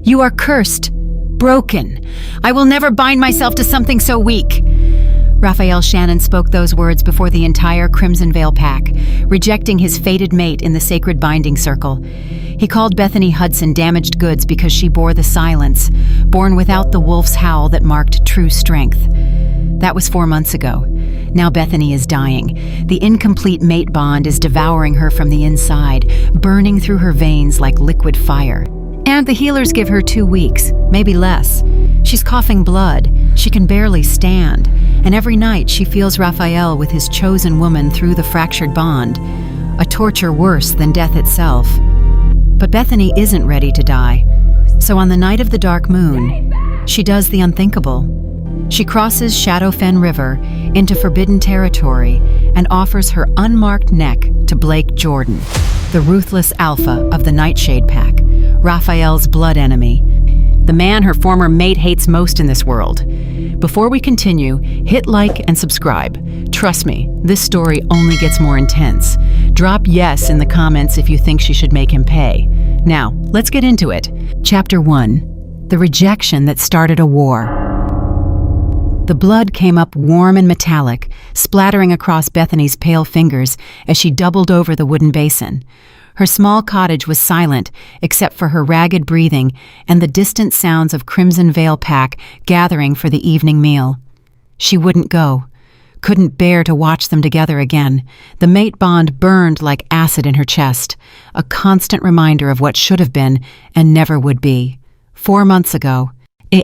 You are cursed, broken. I will never bind myself to something so weak. Raphael Shannon spoke those words before the entire Crimson Veil pack, rejecting his fated mate in the sacred binding circle. He called Bethany Hudson damaged goods because she bore the silence, born without the wolf's howl that marked true strength. That was 4 months ago. Now Bethany is dying. The incomplete mate bond is devouring her from the inside, burning through her veins like liquid fire. And the healers give her 2 weeks, maybe less. She's coughing blood. She can barely stand. And every night she feels Raphael with his chosen woman through the fractured bond, a torture worse than death itself. But Bethany isn't ready to die. So on the night of the dark moon, she does the unthinkable. She crosses Shadowfen River into forbidden territory and offers her unmarked neck to Blake Jordan, the ruthless alpha of the Nightshade Pack, Raphael's blood enemy, the man her former mate hates most in this world. Before we continue, hit like and subscribe. Trust me, this story only gets more intense. Drop yes in the comments if you think she should make him pay. Now, let's get into it. Chapter 1. The rejection that started a war. The blood came up warm and metallic, splattering across Bethany's pale fingers as she doubled over the wooden basin. Her small cottage was silent, except for her ragged breathing and the distant sounds of Crimson Veil pack gathering for the evening meal. She wouldn't go, couldn't bear to watch them together again. The mate bond burned like acid in her chest, a constant reminder of what should have been and never would be. 4 months ago,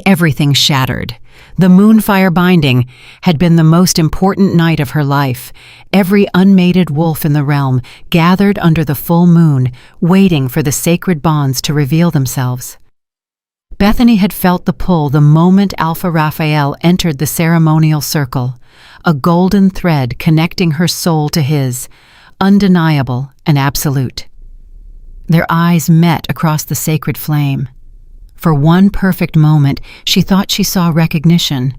everything shattered. The moonfire binding had been the most important night of her life. Every unmated wolf in the realm gathered under the full moon, waiting for the sacred bonds to reveal themselves. Bethany had felt the pull the moment Alpha Raphael entered the ceremonial circle, a golden thread connecting her soul to his, undeniable and absolute. Their eyes met across the sacred flame. For one perfect moment, she thought she saw recognition,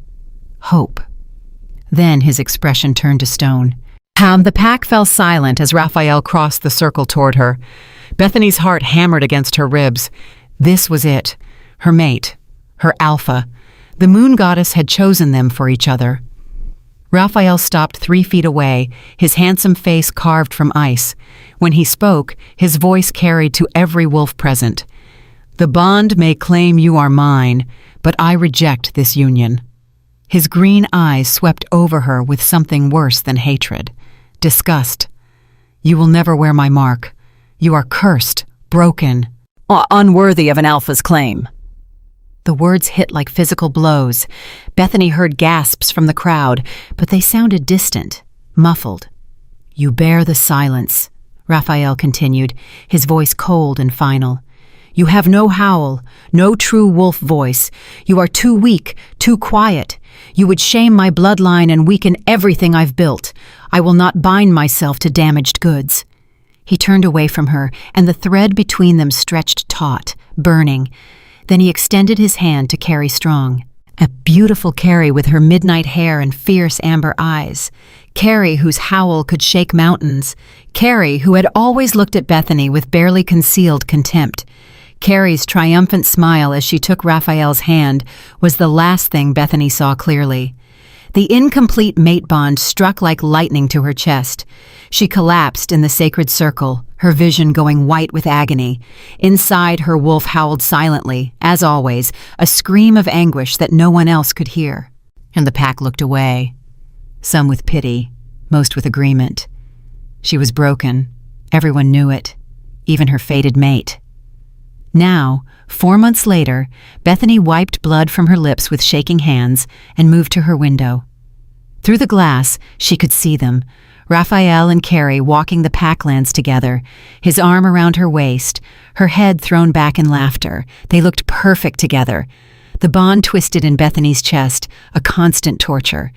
hope. Then his expression turned to stone. The pack fell silent as Raphael crossed the circle toward her. Bethany's heart hammered against her ribs. This was it, her mate, her alpha. The moon goddess had chosen them for each other. Raphael stopped 3 feet away, his handsome face carved from ice. When he spoke, his voice carried to every wolf present. The bond may claim you are mine, but I reject this union. His green eyes swept over her with something worse than hatred, disgust. You will never wear my mark. You are cursed, broken, unworthy of an alpha's claim. The words hit like physical blows. Bethany heard gasps from the crowd, but they sounded distant, muffled. You bear the silence, Raphael continued, his voice cold and final. You have no howl, no true wolf voice. You are too weak, too quiet. You would shame my bloodline and weaken everything I've built. I will not bind myself to damaged goods. He turned away from her, and the thread between them stretched taut, burning. Then he extended his hand to Carrie Strong. A beautiful Carrie with her midnight hair and fierce amber eyes. Carrie whose howl could shake mountains. Carrie who had always looked at Bethany with barely concealed contempt. Carrie's triumphant smile as she took Raphael's hand was the last thing Bethany saw clearly. The incomplete mate bond struck like lightning to her chest. She collapsed in the sacred circle, her vision going white with agony. Inside, her wolf howled silently, as always, a scream of anguish that no one else could hear. And the pack looked away, some with pity, most with agreement. She was broken. Everyone knew it, even her fated mate. Now, 4 months later, Bethany wiped blood from her lips with shaking hands and moved to her window. Through the glass, she could see them, Raphael and Carrie walking the packlands together, his arm around her waist, her head thrown back in laughter. They looked perfect together. The bond twisted in Bethany's chest, a constant torture.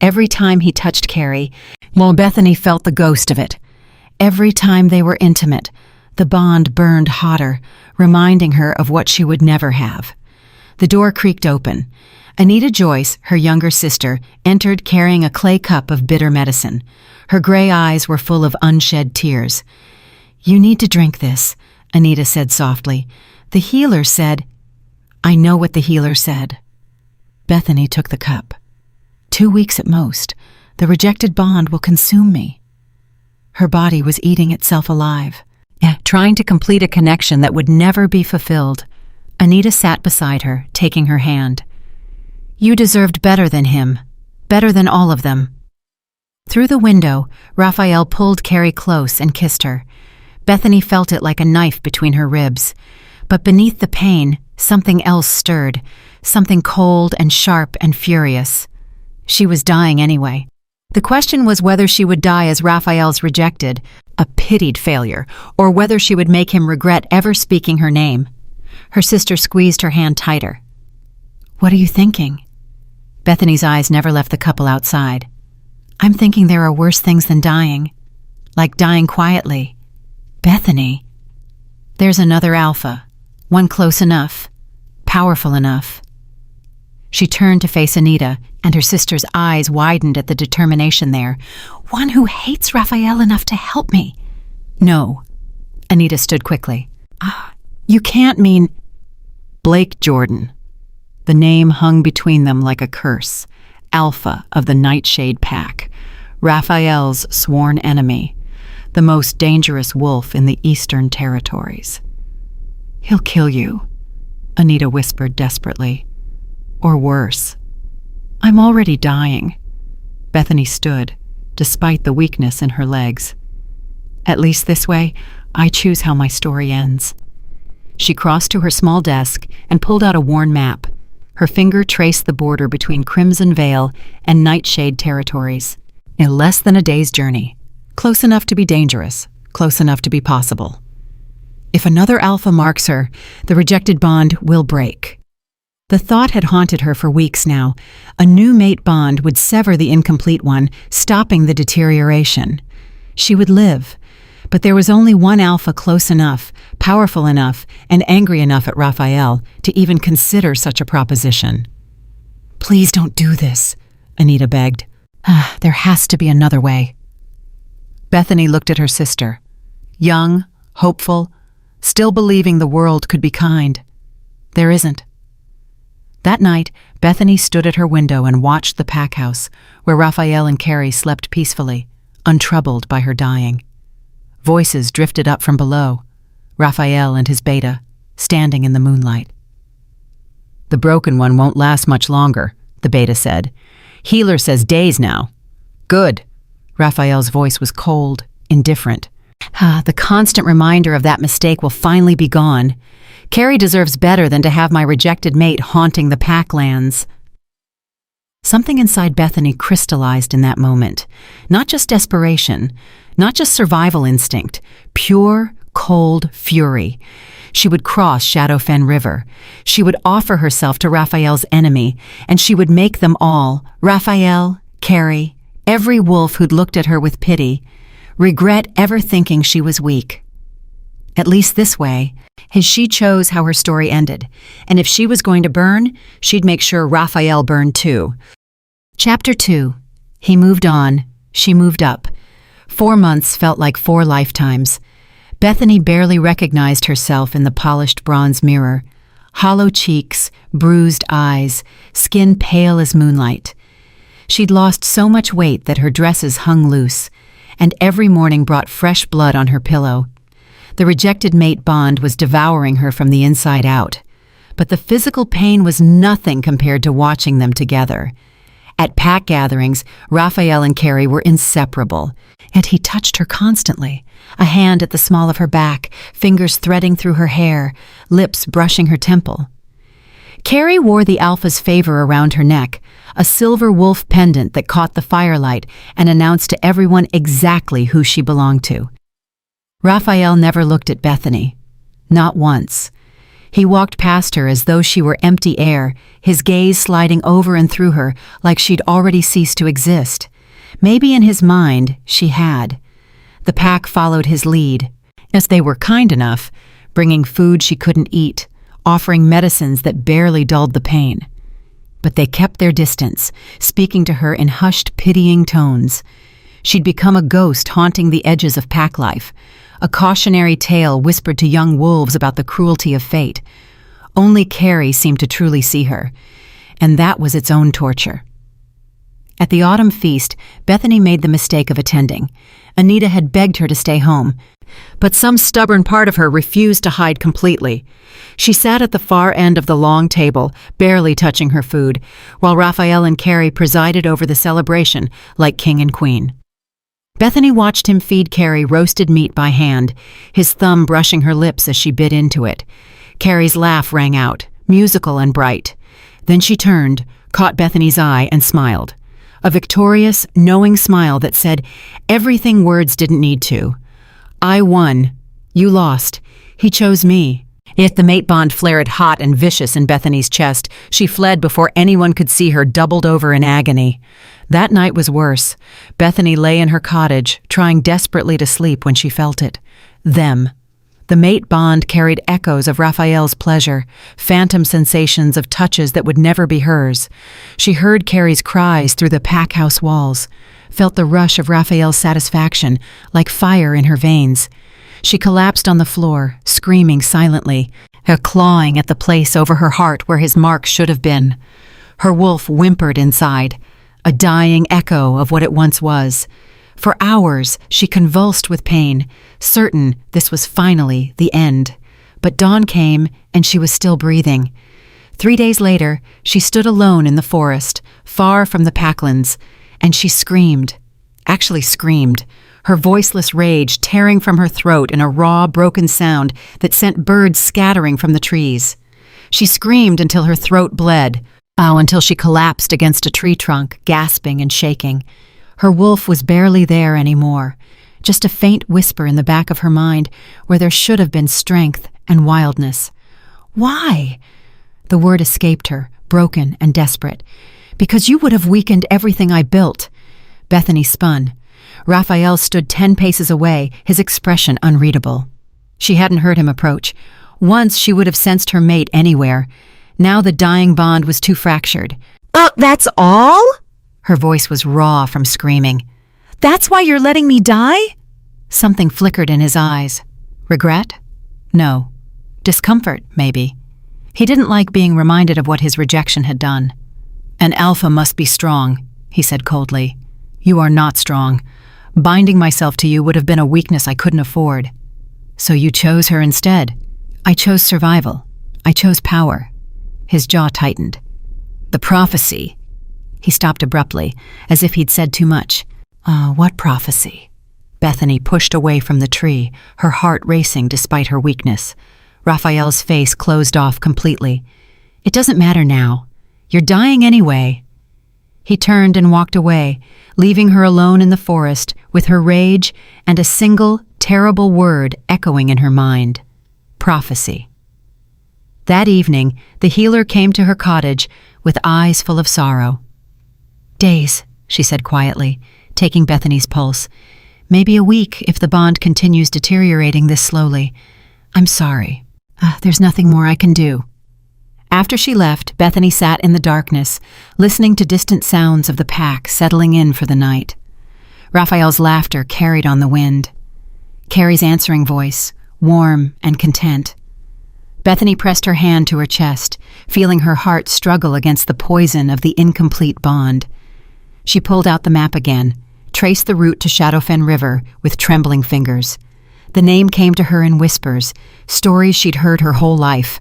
Every time he touched Carrie, Bethany felt the ghost of it. Every time they were intimate, the bond burned hotter, reminding her of what she would never have. The door creaked open. Anita Joyce, her younger sister, entered carrying a clay cup of bitter medicine. Her gray eyes were full of unshed tears. You need to drink this, Anita said softly. The healer said, I know what the healer said. Bethany took the cup. 2 weeks at most. The rejected bond will consume me. Her body was eating itself alive, trying to complete a connection that would never be fulfilled. Anita sat beside her, taking her hand. You deserved better than him, better than all of them. Through the window, Raphael pulled Carrie close and kissed her. Bethany felt it like a knife between her ribs. But beneath the pain, something else stirred, something cold and sharp and furious. She was dying anyway. The question was whether she would die as Raphael's rejected, a pitied failure, or whether she would make him regret ever speaking her name. Her sister squeezed her hand tighter. What are you thinking? Bethany's eyes never left the couple outside. I'm thinking there are worse things than dying. Like dying quietly. Bethany. There's another alpha. One close enough. Powerful enough. She turned to face Anita, and her sister's eyes widened at the determination there. One who hates Raphael enough to help me. No. Anita stood quickly. You can't mean... Blake Jordan. The name hung between them like a curse. Alpha of the Nightshade Pack. Raphael's sworn enemy. The most dangerous wolf in the Eastern Territories. He'll kill you, Anita whispered desperately. Or worse. I'm already dying. Bethany stood, despite the weakness in her legs. At least this way, I choose how my story ends. She crossed to her small desk and pulled out a worn map. Her finger traced the border between Crimson Vale and Nightshade Territories. In less than a day's journey. Close enough to be dangerous, close enough to be possible. If another alpha marks her, the rejected bond will break. The thought had haunted her for weeks now. A new mate bond would sever the incomplete one, stopping the deterioration. She would live, but there was only one alpha close enough, powerful enough, and angry enough at Raphael to even consider such a proposition. Please don't do this, Anita begged. There has to be another way. Bethany looked at her sister. Young, hopeful, still believing the world could be kind. There isn't. That night, Bethany stood at her window and watched the pack house, where Raphael and Carrie slept peacefully, untroubled by her dying. Voices drifted up from below, Raphael and his beta, standing in the moonlight. The broken one won't last much longer, the beta said. Healer says days now. Good. Raphael's voice was cold, indifferent. The constant reminder of that mistake will finally be gone. Carrie deserves better than to have my rejected mate haunting the packlands. Something inside Bethany crystallized in that moment. Not just desperation, not just survival instinct, pure, cold fury. She would cross Shadowfen River. She would offer herself to Raphael's enemy, and she would make them all, Raphael, Carrie, every wolf who'd looked at her with pity, regret ever thinking she was weak. At least this way, she chose how her story ended, and if she was going to burn, she'd make sure Raphael burned too. Chapter 2. He moved on. She moved up. 4 months felt like 4 lifetimes. Bethany barely recognized herself in the polished bronze mirror. Hollow cheeks, bruised eyes, skin pale as moonlight. She'd lost so much weight that her dresses hung loose, and every morning brought fresh blood on her pillow. The rejected mate bond was devouring her from the inside out, but the physical pain was nothing compared to watching them together. At pack gatherings, Raphael and Carrie were inseparable, and he touched her constantly, a hand at the small of her back, fingers threading through her hair, lips brushing her temple. Carrie wore the alpha's favor around her neck, a silver wolf pendant that caught the firelight and announced to everyone exactly who she belonged to. Raphael never looked at Bethany. Not once. He walked past her as though she were empty air, his gaze sliding over and through her like she'd already ceased to exist. Maybe in his mind, she had. The pack followed his lead, as they were kind enough, bringing food she couldn't eat, offering medicines that barely dulled the pain. But they kept their distance, speaking to her in hushed, pitying tones. She'd become a ghost haunting the edges of pack life, a cautionary tale whispered to young wolves about the cruelty of fate. Only Carrie seemed to truly see her, and that was its own torture. At the autumn feast, Bethany made the mistake of attending. Anita had begged her to stay home, but some stubborn part of her refused to hide completely. She sat at the far end of the long table, barely touching her food, while Raphael and Carrie presided over the celebration like king and queen. Bethany watched him feed Carrie roasted meat by hand, his thumb brushing her lips as she bit into it. Carrie's laugh rang out, musical and bright. Then she turned, caught Bethany's eye, and smiled. A victorious, knowing smile that said everything words didn't need to. I won. You lost. He chose me. Yet the mate bond flared hot and vicious in Bethany's chest. She fled before anyone could see her, doubled over in agony. That night was worse. Bethany lay in her cottage, trying desperately to sleep when she felt it. Them. The mate bond carried echoes of Raphael's pleasure, phantom sensations of touches that would never be hers. She heard Carrie's cries through the pack house walls, felt the rush of Raphael's satisfaction like fire in her veins. She collapsed on the floor, screaming silently, clawing at the place over her heart where his mark should have been. Her wolf whimpered inside, a dying echo of what it once was. For hours, she convulsed with pain, certain this was finally the end. But dawn came, and she was still breathing. 3 days later, she stood alone in the forest, far from the packlands, and she screamed. Actually screamed, her voiceless rage tearing from her throat in a raw, broken sound that sent birds scattering from the trees. She screamed until her throat bled, until she collapsed against a tree trunk, gasping and shaking. Her wolf was barely there anymore, just a faint whisper in the back of her mind where there should have been strength and wildness. Why? The word escaped her, broken and desperate. Because you would have weakened everything I built. Bethany spun. Raphael stood 10 paces away, his expression unreadable. She hadn't heard him approach. Once she would have sensed her mate anywhere. Now the dying bond was too fractured. That's all? Her voice was raw from screaming. That's why you're letting me die? Something flickered in his eyes. Regret? No. Discomfort, maybe. He didn't like being reminded of what his rejection had done. An alpha must be strong, he said coldly. You are not strong. Binding myself to you would have been a weakness I couldn't afford. So you chose her instead. I chose survival. I chose power. His jaw tightened. The prophecy. He stopped abruptly, as if he'd said too much. What prophecy? Bethany pushed away from the tree, her heart racing despite her weakness. Raphael's face closed off completely. It doesn't matter now. You're dying anyway. He turned and walked away, leaving her alone in the forest with her rage and a single, terrible word echoing in her mind. Prophecy. That evening, the healer came to her cottage with eyes full of sorrow. Days, she said quietly, taking Bethany's pulse. Maybe a week if the bond continues deteriorating this slowly. I'm sorry. There's nothing more I can do. After she left, Bethany sat in the darkness, listening to distant sounds of the pack settling in for the night. Raphael's laughter carried on the wind. Carrie's answering voice, warm and content. Bethany pressed her hand to her chest, feeling her heart struggle against the poison of the incomplete bond. She pulled out the map again, traced the route to Shadowfen River with trembling fingers. The name came to her in whispers, stories she'd heard her whole life.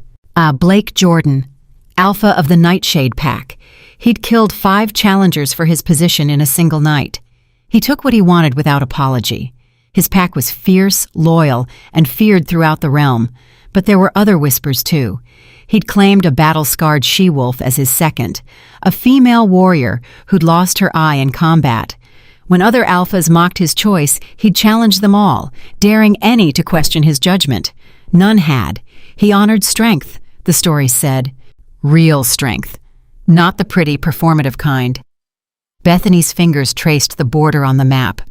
Blake Jordan, alpha of the Nightshade Pack. He'd killed 5 challengers for his position in a single night. He took what he wanted without apology. His pack was fierce, loyal, and feared throughout the realm. But there were other whispers, too. He'd claimed a battle-scarred she-wolf as his second, a female warrior who'd lost her eye in combat. When other alphas mocked his choice, he'd challenged them all, daring any to question his judgment. None had. He honored strength, the stories said. Real strength. Not the pretty, performative kind. Bethany's fingers traced the border on the map.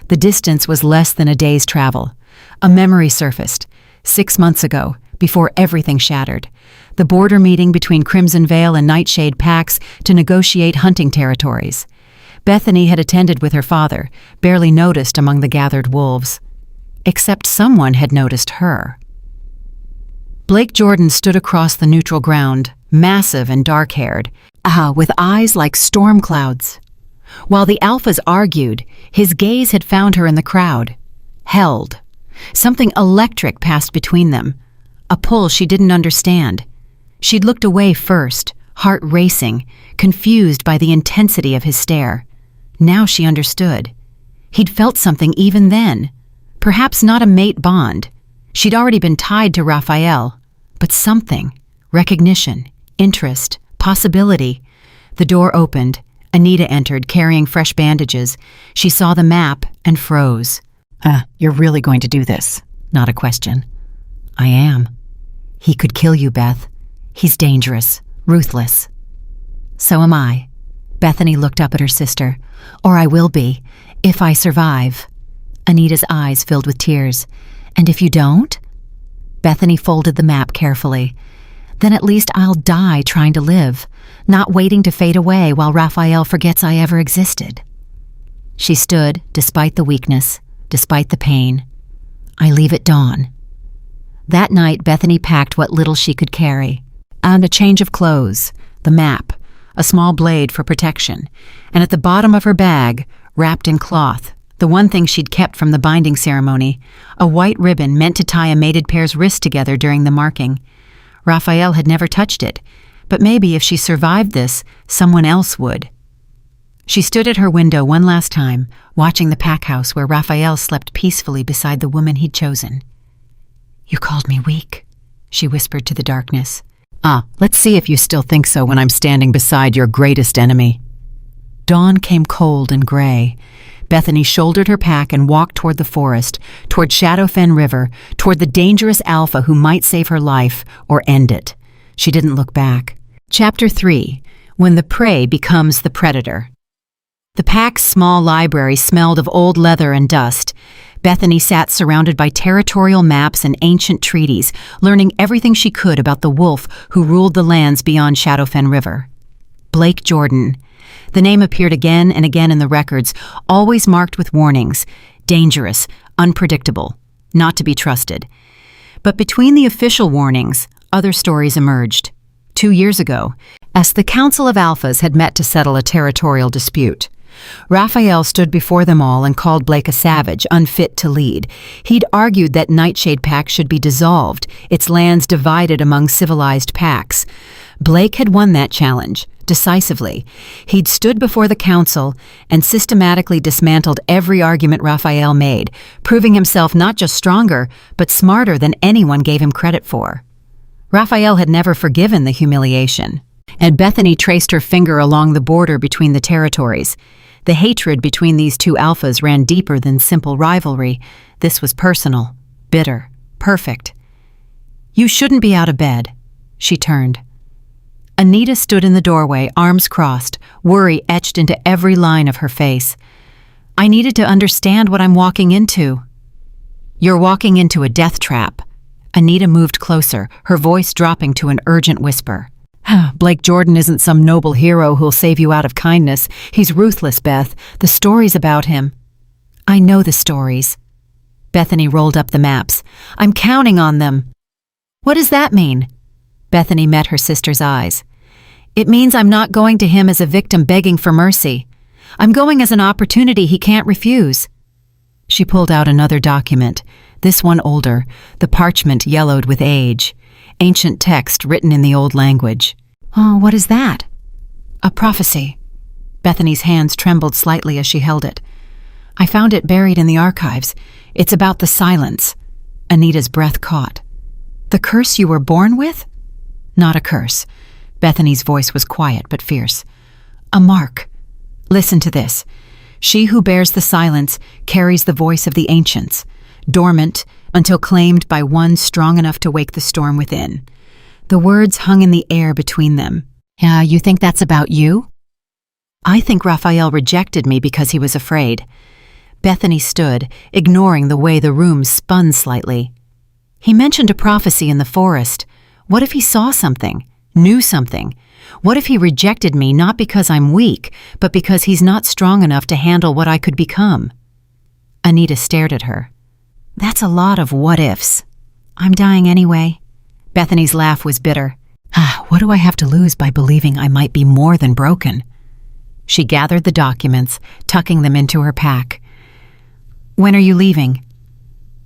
The distance was less than a day's travel. A memory surfaced. 6 months ago, before everything shattered. The border meeting between Crimson Vale and Nightshade packs to negotiate hunting territories. Bethany had attended with her father, barely noticed among the gathered wolves. Except someone had noticed her. Blake Jordan stood across the neutral ground, massive and dark-haired, with eyes like storm clouds. While the alphas argued, his gaze had found her in the crowd. Held. Something electric passed between them. A pull she didn't understand. She'd looked away first, heart racing, confused by the intensity of his stare. Now she understood. He'd felt something even then. Perhaps not a mate bond. She'd already been tied to Raphael. But something. Recognition, interest, possibility. The door opened. Anita entered, carrying fresh bandages. She saw the map and froze. You're really going to do this? Not a question. I am. He could kill you, Beth. He's dangerous, ruthless. So am I. Bethany looked up at her sister. Or I will be, if I survive. Anita's eyes filled with tears. And if you don't? Bethany folded the map carefully. Then at least I'll die trying to live, not waiting to fade away while Raphael forgets I ever existed. She stood, despite the weakness, despite the pain. I leave at dawn. That night, Bethany packed what little she could carry. And a change of clothes, the map, a small blade for protection, and at the bottom of her bag, wrapped in cloth, the one thing she'd kept from the binding ceremony, a white ribbon meant to tie a mated pair's wrists together during the marking. Raphael had never touched it, but maybe if she survived this, someone else would. She stood at her window one last time, watching the pack house where Raphael slept peacefully beside the woman he'd chosen. You called me weak, she whispered to the darkness. Let's see if you still think so when I'm standing beside your greatest enemy. Dawn came cold and gray. Bethany shouldered her pack and walked toward the forest, toward Shadowfen River, toward the dangerous alpha who might save her life or end it. She didn't look back. Chapter 3. When the prey becomes the predator. The pack's small library smelled of old leather and dust. Bethany sat surrounded by territorial maps and ancient treaties, learning everything she could about the wolf who ruled the lands beyond Shadowfen River. Blake Jordan. The name appeared again and again in the records, always marked with warnings. Dangerous, unpredictable, not to be trusted. But between the official warnings, other stories emerged. 2 years ago, as the Council of Alphas had met to settle a territorial dispute, Raphael stood before them all and called Blake a savage, unfit to lead. He'd argued that Nightshade Pack should be dissolved, its lands divided among civilized packs. Blake had won that challenge, decisively. He'd stood before the council and systematically dismantled every argument Raphael made, proving himself not just stronger, but smarter than anyone gave him credit for. Raphael had never forgiven the humiliation, and Bethany traced her finger along the border between the territories. The hatred between these two alphas ran deeper than simple rivalry. This was personal, bitter, perfect. You shouldn't be out of bed. She turned. Anita stood in the doorway, arms crossed, worry etched into every line of her face. I needed to understand what I'm walking into. You're walking into a death trap. Anita moved closer, her voice dropping to an urgent whisper. Blake Jordan isn't some noble hero who'll save you out of kindness. He's ruthless, Beth. The stories about him. I know the stories. Bethany rolled up the maps. I'm counting on them. What does that mean? Bethany met her sister's eyes. It means I'm not going to him as a victim begging for mercy. I'm going as an opportunity he can't refuse. She pulled out another document, this one older, the parchment yellowed with age. Ancient text written in the old language. Oh, what is that? A prophecy. Bethany's hands trembled slightly as she held it. I found it buried in the archives. It's about the silence. Anita's breath caught. The curse you were born with? Not a curse. Bethany's voice was quiet but fierce. A mark. Listen to this. She who bears the silence carries the voice of the ancients, dormant until claimed by one strong enough to wake the storm within. The words hung in the air between them. You think that's about you? I think Raphael rejected me because he was afraid. Bethany stood, ignoring the way the room spun slightly. He mentioned a prophecy in the forest. What if he saw something, knew something? What if he rejected me not because I'm weak, but because he's not strong enough to handle what I could become? Anita stared at her. That's a lot of what-ifs. I'm dying anyway. Bethany's laugh was bitter. What do I have to lose by believing I might be more than broken? She gathered the documents, tucking them into her pack. When are you leaving?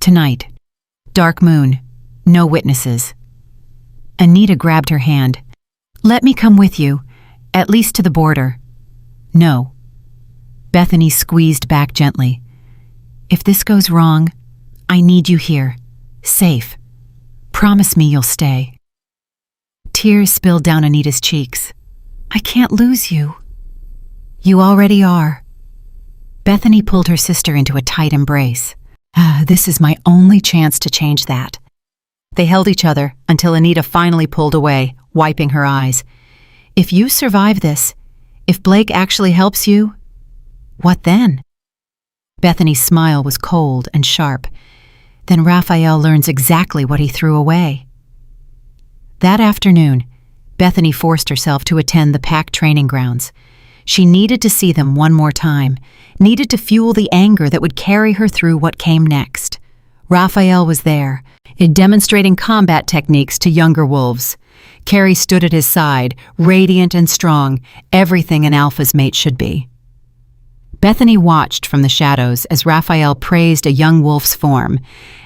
Tonight. Dark moon. No witnesses. Anita grabbed her hand. Let me come with you, at least to the border. No. Bethany squeezed back gently. If this goes wrong, I need you here, safe. Promise me you'll stay. Tears spilled down Anita's cheeks. I can't lose you. You already are. Bethany pulled her sister into a tight embrace. This is my only chance to change that. They held each other until Anita finally pulled away, wiping her eyes. If you survive this, if Blake actually helps you, what then? Bethany's smile was cold and sharp. Then Raphael learns exactly what he threw away. That afternoon, Bethany forced herself to attend the pack training grounds. She needed to see them one more time, needed to fuel the anger that would carry her through what came next. Raphael was there, demonstrating combat techniques to younger wolves. Carrie stood at his side, radiant and strong, everything an alpha's mate should be. Bethany watched from the shadows as Raphael praised a young wolf's form,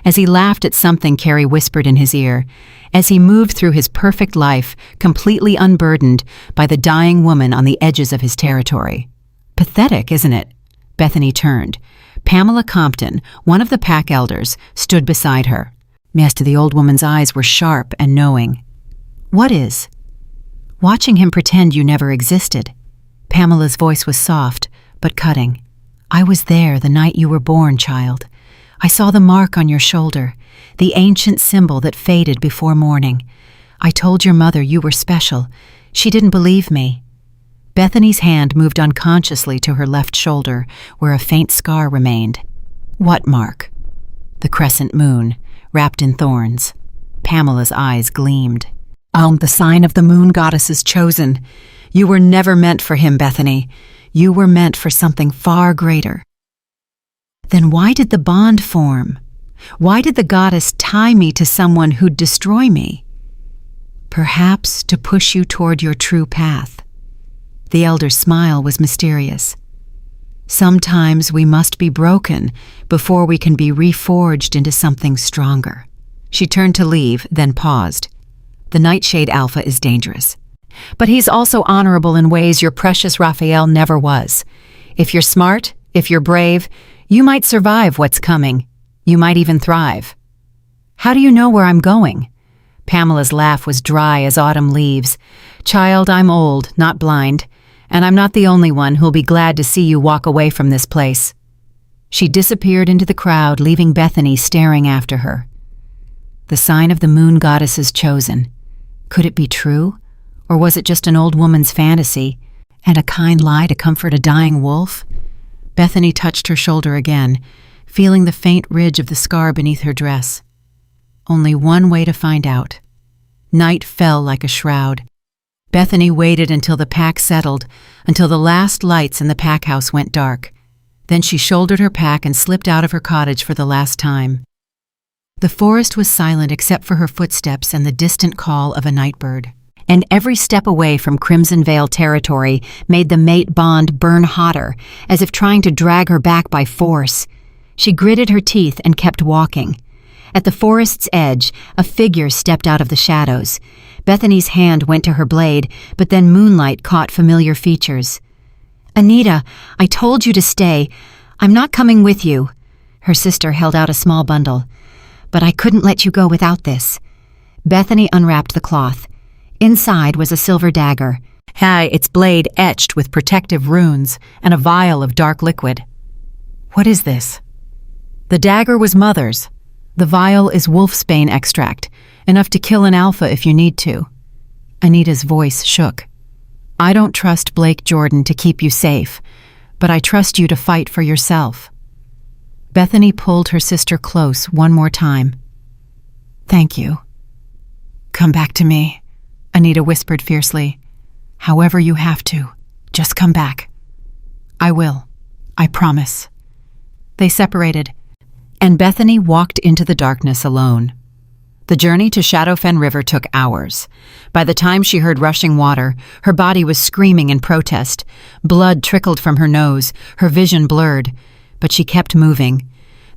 as he laughed at something Carrie whispered in his ear, as he moved through his perfect life, completely unburdened by the dying woman on the edges of his territory. Pathetic, isn't it? Bethany turned. Pamela Compton, one of the pack elders, stood beside her. The old woman's eyes were sharp and knowing. What is? Watching him pretend you never existed. Pamela's voice was soft, but cutting. I was there the night you were born, child. I saw the mark on your shoulder, the ancient symbol that faded before morning. I told your mother you were special. She didn't believe me. Bethany's hand moved unconsciously to her left shoulder, where a faint scar remained. What mark? The crescent moon, wrapped in thorns. Pamela's eyes gleamed. The sign of the moon goddess's chosen. You were never meant for him, Bethany. You were meant for something far greater. Then why did the bond form? Why did the goddess tie me to someone who'd destroy me? Perhaps to push you toward your true path. The elder's smile was mysterious. Sometimes we must be broken before we can be reforged into something stronger. She turned to leave, then paused. The Nightshade Alpha is dangerous. But he's also honorable in ways your precious Raphael never was. If you're smart, if you're brave, you might survive what's coming. You might even thrive. How do you know where I'm going? Pamela's laugh was dry as autumn leaves. Child, I'm old, not blind, and I'm not the only one who'll be glad to see you walk away from this place. She disappeared into the crowd, leaving Bethany staring after her. The sign of the moon goddess's chosen. Could it be true? Or was it just an old woman's fantasy, and a kind lie to comfort a dying wolf? Bethany touched her shoulder again, feeling the faint ridge of the scar beneath her dress. Only one way to find out. Night fell like a shroud. Bethany waited until the pack settled, until the last lights in the pack house went dark. Then she shouldered her pack and slipped out of her cottage for the last time. The forest was silent except for her footsteps and the distant call of a nightbird. And every step away from Crimson Vale territory made the mate bond burn hotter, as if trying to drag her back by force. She gritted her teeth and kept walking. At the forest's edge, a figure stepped out of the shadows. Bethany's hand went to her blade, but then moonlight caught familiar features. Anita, I told you to stay. I'm not coming with you. Her sister held out a small bundle. But I couldn't let you go without this. Bethany unwrapped the cloth. Inside was a silver dagger, its blade etched with protective runes, and a vial of dark liquid. What is this? The dagger was Mother's. The vial is wolfsbane extract, enough to kill an alpha if you need to. Anita's voice shook. I don't trust Blake Jordan to keep you safe, but I trust you to fight for yourself. Bethany pulled her sister close one more time. Thank you. Come back to me, Anita whispered fiercely. However you have to, just come back. I will. I promise. They separated, and Bethany walked into the darkness alone. The journey to Shadowfen River took hours. By the time she heard rushing water, her body was screaming in protest. Blood trickled from her nose, her vision blurred. But she kept moving.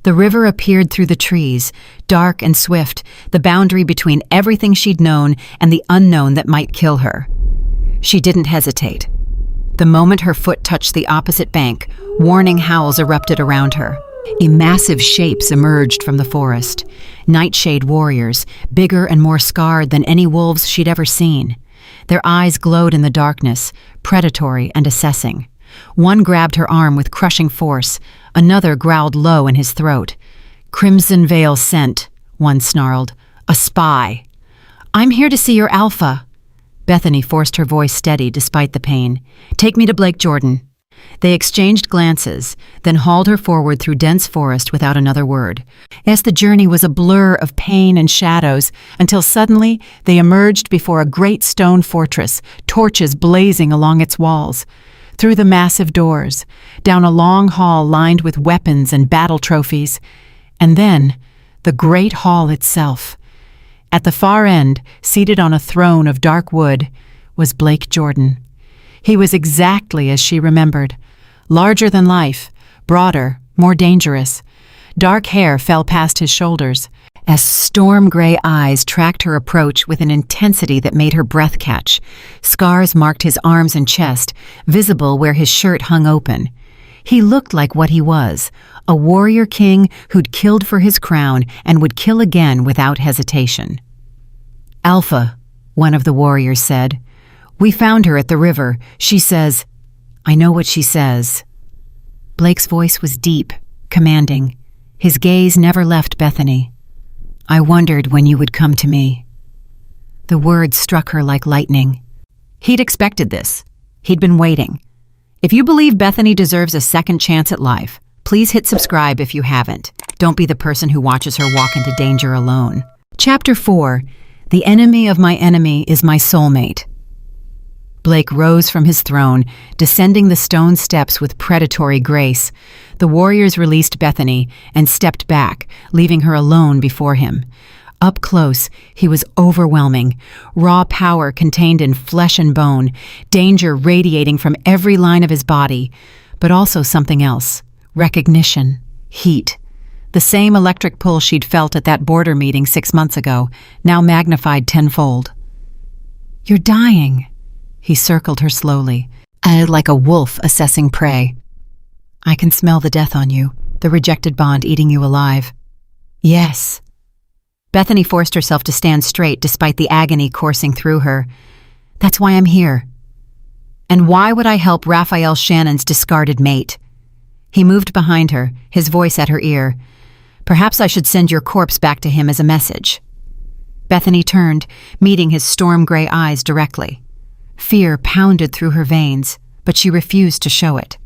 The river appeared through the trees, dark and swift, the boundary between everything she'd known and the unknown that might kill her. She didn't hesitate. The moment her foot touched the opposite bank, warning howls erupted around her. Massive shapes emerged from the forest. Nightshade warriors, bigger and more scarred than any wolves she'd ever seen. Their eyes glowed in the darkness, predatory and assessing. One grabbed her arm with crushing force. Another growled low in his throat. "Crimson Veil sent," one snarled. "A spy." "I'm here to see your alpha." Bethany forced her voice steady despite the pain. "Take me to Blake Jordan." They exchanged glances, then hauled her forward through dense forest without another word. As the journey was a blur of pain and shadows, until suddenly they emerged before a great stone fortress, torches blazing along its walls. Through the massive doors, down a long hall lined with weapons and battle trophies, and then the great hall itself. At the far end, seated on a throne of dark wood, was Blake Jordan. He was exactly as she remembered. Larger than life, broader, more dangerous. Dark hair fell past his shoulders, as storm-gray eyes tracked her approach with an intensity that made her breath catch. Scars marked his arms and chest, visible where his shirt hung open. He looked like what he was, a warrior king who'd killed for his crown and would kill again without hesitation. "Alpha," one of the warriors said. "We found her at the river. She says—" "I know what she says." Blake's voice was deep, commanding. His gaze never left Bethany. "I wondered when you would come to me." The words struck her like lightning. He'd expected this. He'd been waiting. If you believe Bethany deserves a second chance at life, please hit subscribe if you haven't. Don't be the person who watches her walk into danger alone. Chapter 4. The enemy of my enemy is my soulmate. Blake rose from his throne, descending the stone steps with predatory grace. The warriors released Bethany and stepped back, leaving her alone before him. Up close, he was overwhelming, raw power contained in flesh and bone, danger radiating from every line of his body, but also something else, recognition, heat. The same electric pull she'd felt at that border meeting 6 months ago, now magnified tenfold. "You're dying." He circled her slowly, like a wolf assessing prey. "I can smell the death on you, the rejected bond eating you alive." "Yes." Bethany forced herself to stand straight despite the agony coursing through her. "That's why I'm here." "And why would I help Raphael Shannon's discarded mate?" He moved behind her, his voice at her ear. "Perhaps I should send your corpse back to him as a message." Bethany turned, meeting his storm-gray eyes directly. Fear pounded through her veins, but she refused to show it.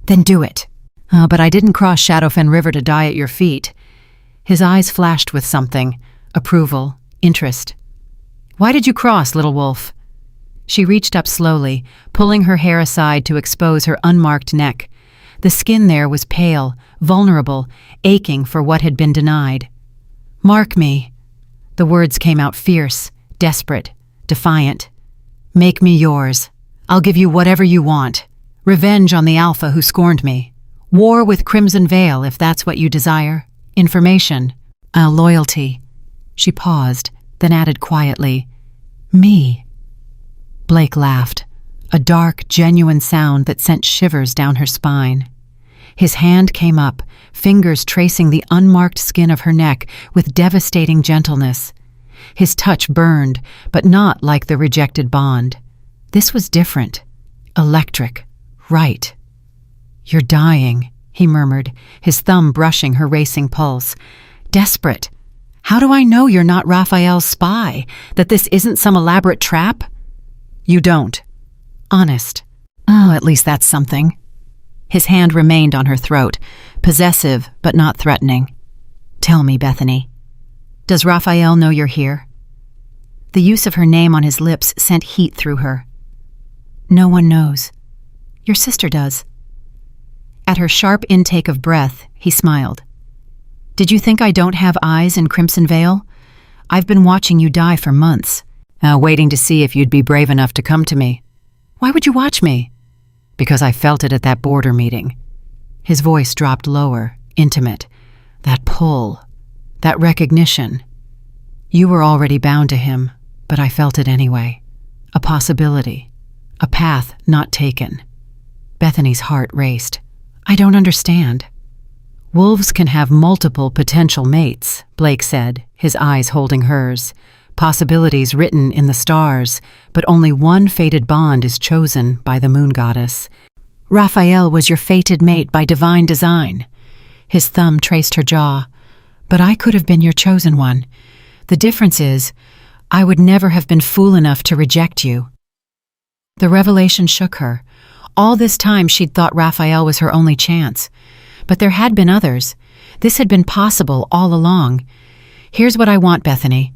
"Then do it." "But I didn't cross Shadowfen River to die at your feet." His eyes flashed with something, approval, interest. "Why did you cross, little wolf?" She reached up slowly, pulling her hair aside to expose her unmarked neck. The skin there was pale, vulnerable, aching for what had been denied. "Mark me." The words came out fierce, desperate, defiant. "Make me yours. I'll give you whatever you want. Revenge on the Alpha who scorned me. War with Crimson Veil if that's what you desire. Information. Loyalty." She paused, then added quietly, "Me." Blake laughed, a dark, genuine sound that sent shivers down her spine. His hand came up, fingers tracing the unmarked skin of her neck with devastating gentleness. His touch burned, but not like the rejected bond. This was different. Electric. Right. "You're dying," he murmured, his thumb brushing her racing pulse. "Desperate. How do I know you're not Raphael's spy? That this isn't some elaborate trap?" "You don't." "Honest." "Oh, at least that's something." His hand remained on her throat, possessive but not threatening. "Tell me, Bethany. Does Raphael know you're here?" The use of her name on his lips sent heat through her. "No one knows. Your sister does." At her sharp intake of breath, he smiled. "Did you think I don't have eyes in Crimson Veil? I've been watching you die for months, waiting to see if you'd be brave enough to come to me. Why would you watch me? Because I felt it at that border meeting. His voice dropped lower, intimate. That pull, that recognition. You were already bound to him, but I felt it anyway. A possibility, a path not taken. Bethany's heart raced. I don't understand. Wolves can have multiple potential mates, Blake said, his eyes holding hers. Possibilities written in the stars, but only one fated bond is chosen by the moon goddess. Raphael was your fated mate by divine design. His thumb traced her jaw. But I could have been your chosen one. The difference is, I would never have been fool enough to reject you. The revelation shook her. All this time she'd thought Raphael was her only chance. But there had been others. This had been possible all along. Here's what I want, Bethany.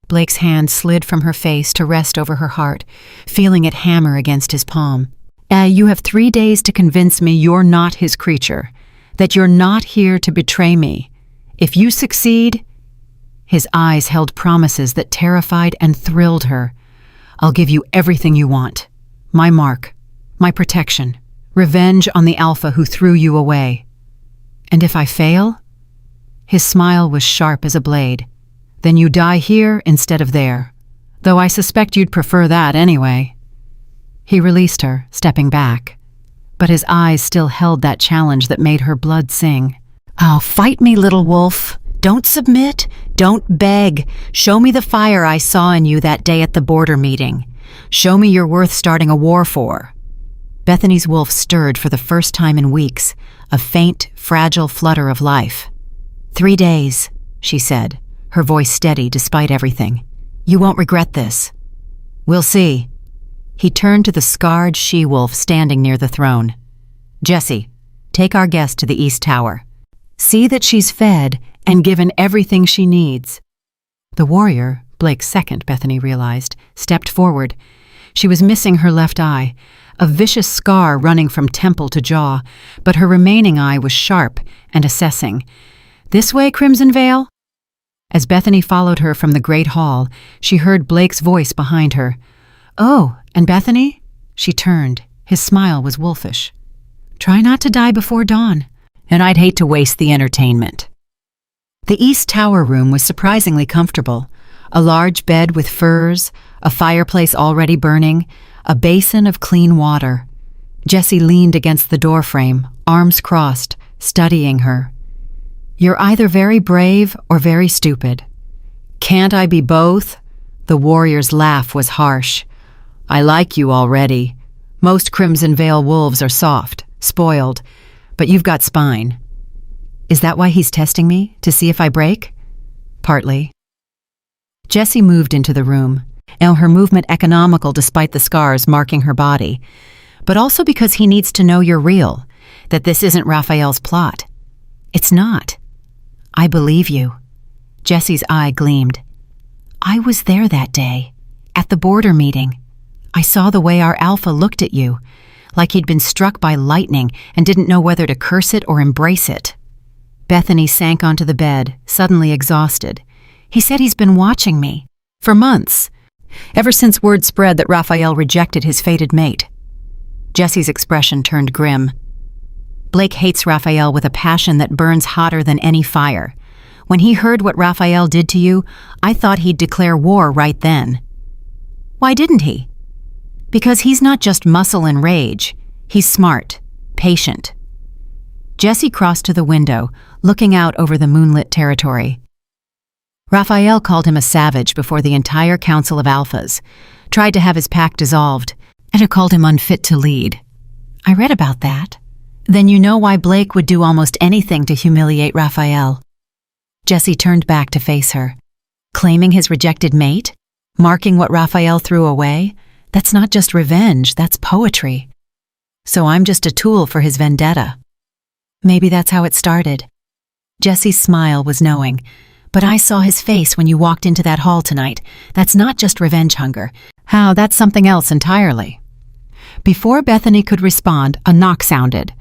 Blake's hand slid from her face to rest over her heart, feeling it hammer against his palm. You have 3 days to convince me you're not his creature, that you're not here to betray me. If you succeed... His eyes held promises that terrified and thrilled her. I'll give you everything you want. My mark, my protection, revenge on the alpha who threw you away. And if I fail? His smile was sharp as a blade. Then you die here instead of there, though I suspect you'd prefer that anyway. He released her, stepping back. But his eyes still held that challenge that made her blood sing. Oh, fight me, little wolf. Don't submit. Don't beg. Show me the fire I saw in you that day at the border meeting. Show me you're worth starting a war for. Bethany's wolf stirred for the first time in weeks, a faint, fragile flutter of life. 3 days, she said, her voice steady despite everything. You won't regret this. We'll see. He turned to the scarred she-wolf standing near the throne. Jesse, take our guest to the East Tower. See that she's fed and given everything she needs. The warrior, Blake's second, Bethany realized, stepped forward. She was missing her left eye, a vicious scar running from temple to jaw, but her remaining eye was sharp and assessing. This way, Crimson Veil? As Bethany followed her from the great hall, she heard Blake's voice behind her. Oh, and Bethany? She turned. His smile was wolfish. Try not to die before dawn, and I'd hate to waste the entertainment. The East Tower room was surprisingly comfortable. A large bed with furs, a fireplace already burning, a basin of clean water. Jesse leaned against the doorframe, arms crossed, studying her. You're either very brave or very stupid. Can't I be both? The warrior's laugh was harsh. I like you already. Most Crimson Veil wolves are soft, spoiled, but you've got spine. Is that why he's testing me, to see if I break? Partly. Jessie moved into the room, and her movement economical despite the scars marking her body, but also because he needs to know you're real, that this isn't Raphael's plot. It's not. I believe you. Jessie's eye gleamed. I was there that day, at the border meeting. I saw the way our alpha looked at you, like he'd been struck by lightning and didn't know whether to curse it or embrace it. Bethany sank onto the bed, suddenly exhausted. He said he's been watching me. For months. Ever since word spread that Raphael rejected his fated mate. Jessie's expression turned grim. Blake hates Raphael with a passion that burns hotter than any fire. When he heard what Raphael did to you, I thought he'd declare war right then. Why didn't he? Because he's not just muscle and rage. He's smart, patient. Jessie crossed to the window, looking out over the moonlit territory. Raphael called him a savage before the entire Council of Alphas, tried to have his pack dissolved, and had called him unfit to lead. I read about that. Then you know why Blake would do almost anything to humiliate Raphael. Jessie turned back to face her. Claiming his rejected mate? Marking what Raphael threw away? That's not just revenge, that's poetry. So I'm just a tool for his vendetta. Maybe that's how it started. Jessie's smile was knowing. But I saw his face when you walked into that hall tonight. That's not just revenge hunger. How, that's something else entirely. Before Bethany could respond, a knock sounded.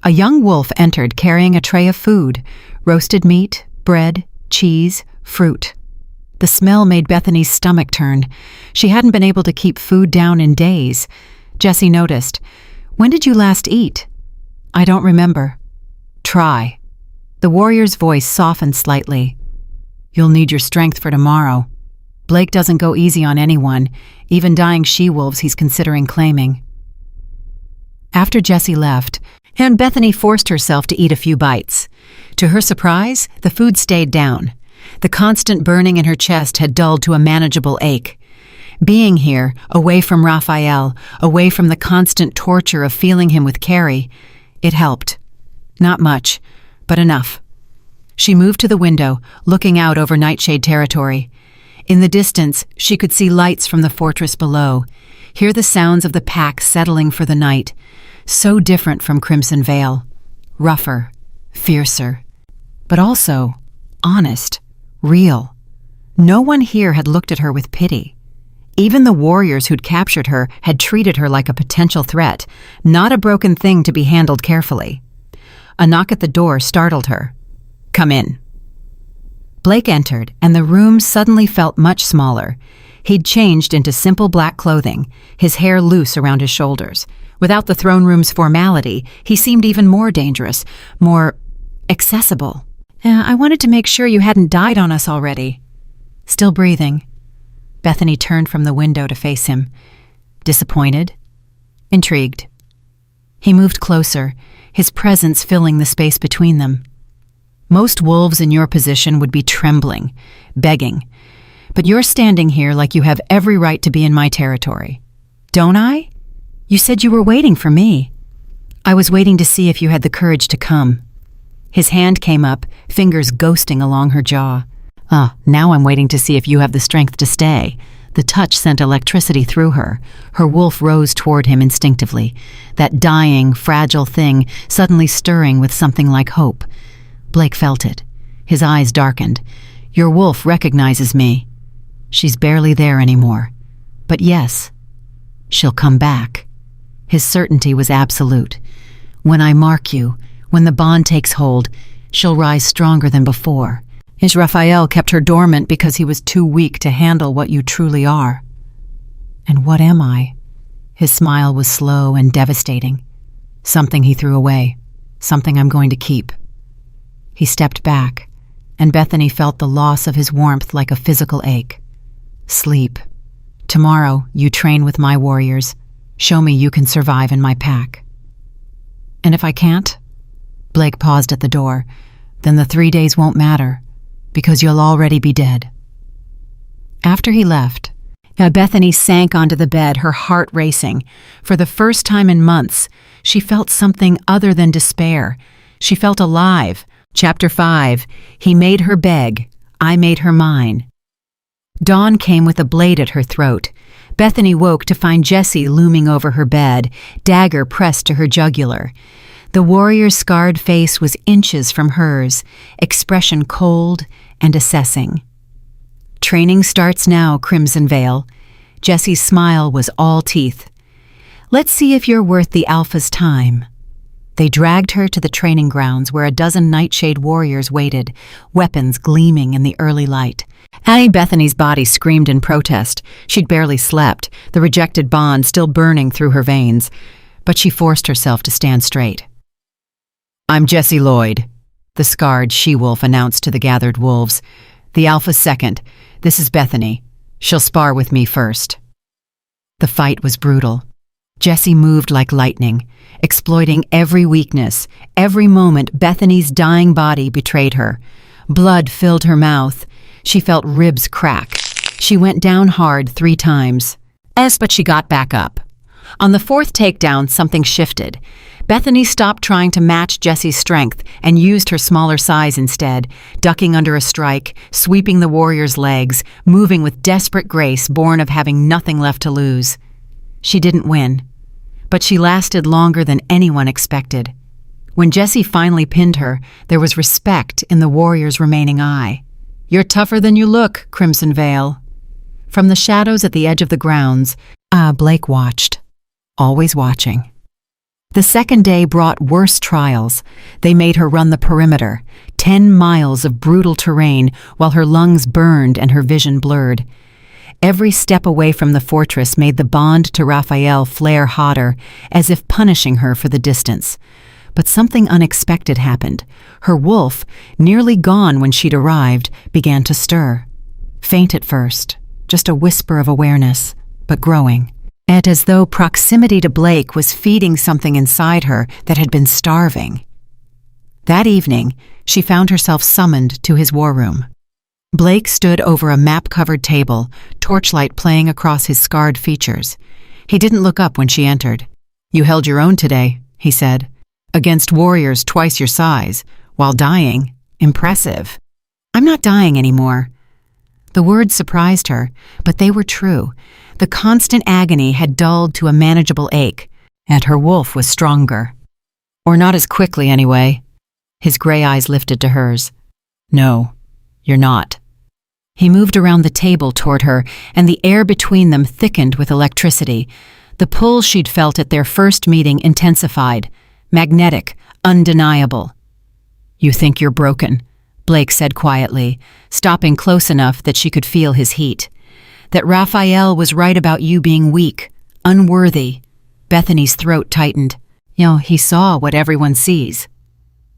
A young wolf entered carrying a tray of food, roasted meat, bread, cheese, fruit. The smell made Bethany's stomach turn. She hadn't been able to keep food down in days. Jessie noticed. "When did you last eat?" "I don't remember." "Try." The warrior's voice softened slightly. "You'll need your strength for tomorrow. Blake doesn't go easy on anyone, even dying she-wolves he's considering claiming." After Jessie left, and Bethany forced herself to eat a few bites. To her surprise, the food stayed down. The constant burning in her chest had dulled to a manageable ache. Being here, away from Raphael, away from the constant torture of feeling him with Carrie, it helped. Not much, but enough. She moved to the window, looking out over Nightshade territory. In the distance, she could see lights from the fortress below, hear the sounds of the pack settling for the night. So different from Crimson Vale. Rougher, fiercer, but also honest, real. No one here had looked at her with pity. Even the warriors who'd captured her had treated her like a potential threat, not a broken thing to be handled carefully. A knock at the door startled her. "Come in." Blake entered, and the room suddenly felt much smaller. He'd changed into simple black clothing, his hair loose around his shoulders. Without the throne room's formality, he seemed even more dangerous, more accessible. "I wanted to make sure you hadn't died on us already." Still breathing, Bethany turned from the window to face him. Disappointed? Intrigued. He moved closer, his presence filling the space between them. Most wolves in your position would be trembling, begging. But you're standing here like you have every right to be in my territory. Don't I? You said you were waiting for me. I was waiting to see if you had the courage to come. His hand came up, fingers ghosting along her jaw. Now I'm waiting to see if you have the strength to stay. The touch sent electricity through her. Her wolf rose toward him instinctively, that dying, fragile thing suddenly stirring with something like hope. Blake felt it. His eyes darkened. Your wolf recognizes me. She's barely there anymore. But yes, she'll come back. His certainty was absolute. When I mark you, when the bond takes hold, she'll rise stronger than before. His Raphael kept her dormant because he was too weak to handle what you truly are. And what am I? His smile was slow and devastating. Something he threw away. Something I'm going to keep. He stepped back, and Bethany felt the loss of his warmth like a physical ache. Sleep. Tomorrow, you train with my warriors. Show me you can survive in my pack. And if I can't? Blake paused at the door. Then the 3 days won't matter, because you'll already be dead. After he left, Bethany sank onto the bed, her heart racing. For the first time in months, she felt something other than despair. She felt alive. Chapter 5, He made her beg, I made her mine. Dawn came with a blade at her throat. Bethany woke to find Jessie looming over her bed, dagger pressed to her jugular. The warrior's scarred face was inches from hers, expression cold and assessing. Training starts now, Crimson Vale. Jessie's smile was all teeth. Let's see if you're worth the Alpha's time. They dragged her to the training grounds where a dozen Nightshade warriors waited, weapons gleaming in the early light. Bethany's body screamed in protest. She'd barely slept, the rejected bond still burning through her veins. But she forced herself to stand straight. I'm Jessie Lloyd, the scarred she-wolf announced to the gathered wolves. The Alpha's second. This is Bethany. She'll spar with me first. The fight was brutal. Jessie moved like lightning, exploiting every weakness. Every moment, Bethany's dying body betrayed her. Blood filled her mouth. She felt ribs crack. She went down hard 3 times. But she got back up. On the 4th takedown, something shifted. Bethany stopped trying to match Jessie's strength and used her smaller size instead, ducking under a strike, sweeping the warrior's legs, moving with desperate grace born of having nothing left to lose. She didn't win, but she lasted longer than anyone expected. When Jessie finally pinned her, there was respect in the warrior's remaining eye. You're tougher than you look, Crimson Vale. From the shadows at the edge of the grounds, Blake watched, always watching. The second day brought worse trials. They made her run the perimeter, 10 miles of brutal terrain, while her lungs burned and her vision blurred. Every step away from the fortress made the bond to Raphael flare hotter, as if punishing her for the distance. But something unexpected happened. Her wolf, nearly gone when she'd arrived, began to stir. Faint at first, just a whisper of awareness, but growing. And as though proximity to Blake was feeding something inside her that had been starving. That evening, she found herself summoned to his war room. Blake stood over a map-covered table, torchlight playing across his scarred features. He didn't look up when she entered. "You held your own today," he said, "against warriors twice your size, while dying. Impressive." "I'm not dying anymore." The words surprised her, but they were true. The constant agony had dulled to a manageable ache, and her wolf was stronger. Or not as quickly, anyway. His gray eyes lifted to hers. "No, you're not." He moved around the table toward her, and the air between them thickened with electricity. The pull she'd felt at their first meeting intensified, magnetic, undeniable. "You think you're broken," Blake said quietly, stopping close enough that she could feel his heat. "That Raphael was right about you being weak, unworthy." Bethany's throat tightened. He saw what everyone sees.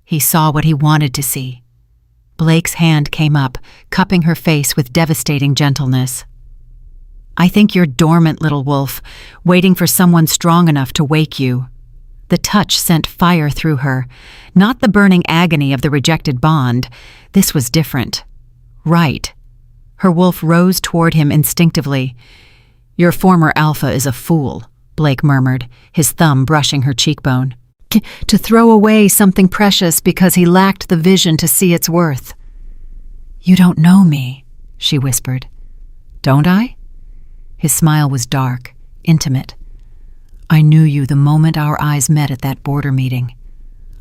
He saw what he wanted to see. Blake's hand came up, cupping her face with devastating gentleness. "I think you're dormant, little wolf, waiting for someone strong enough to wake you." The touch sent fire through her. Not the burning agony of the rejected bond. This was different. Right. Her wolf rose toward him instinctively. "Your former alpha is a fool," Blake murmured, his thumb brushing her cheekbone. To throw away something precious because he lacked the vision to see its worth. "You don't know me," she whispered. "Don't I?" His smile was dark, intimate. "I knew you the moment our eyes met at that border meeting.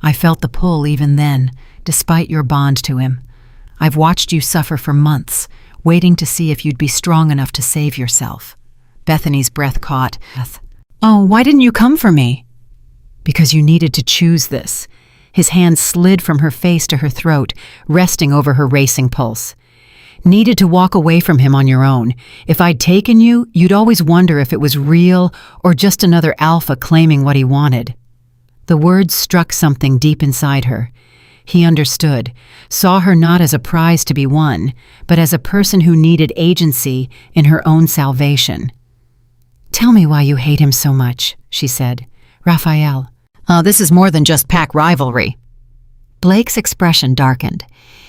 I felt the pull even then, despite your bond to him. I've watched you suffer for months, waiting to see if you'd be strong enough to save yourself." Bethany's breath caught. "Oh, why didn't you come for me?" "Because you needed to choose this." His hand slid from her face to her throat, resting over her racing pulse. "Needed to walk away from him on your own. If I'd taken you, you'd always wonder if it was real or just another alpha claiming what he wanted." The words struck something deep inside her. He understood, saw her not as a prize to be won, but as a person who needed agency in her own salvation. "Tell me why you hate him so much," she said. "Raphael. This is more than just pack rivalry." Blake's expression darkened.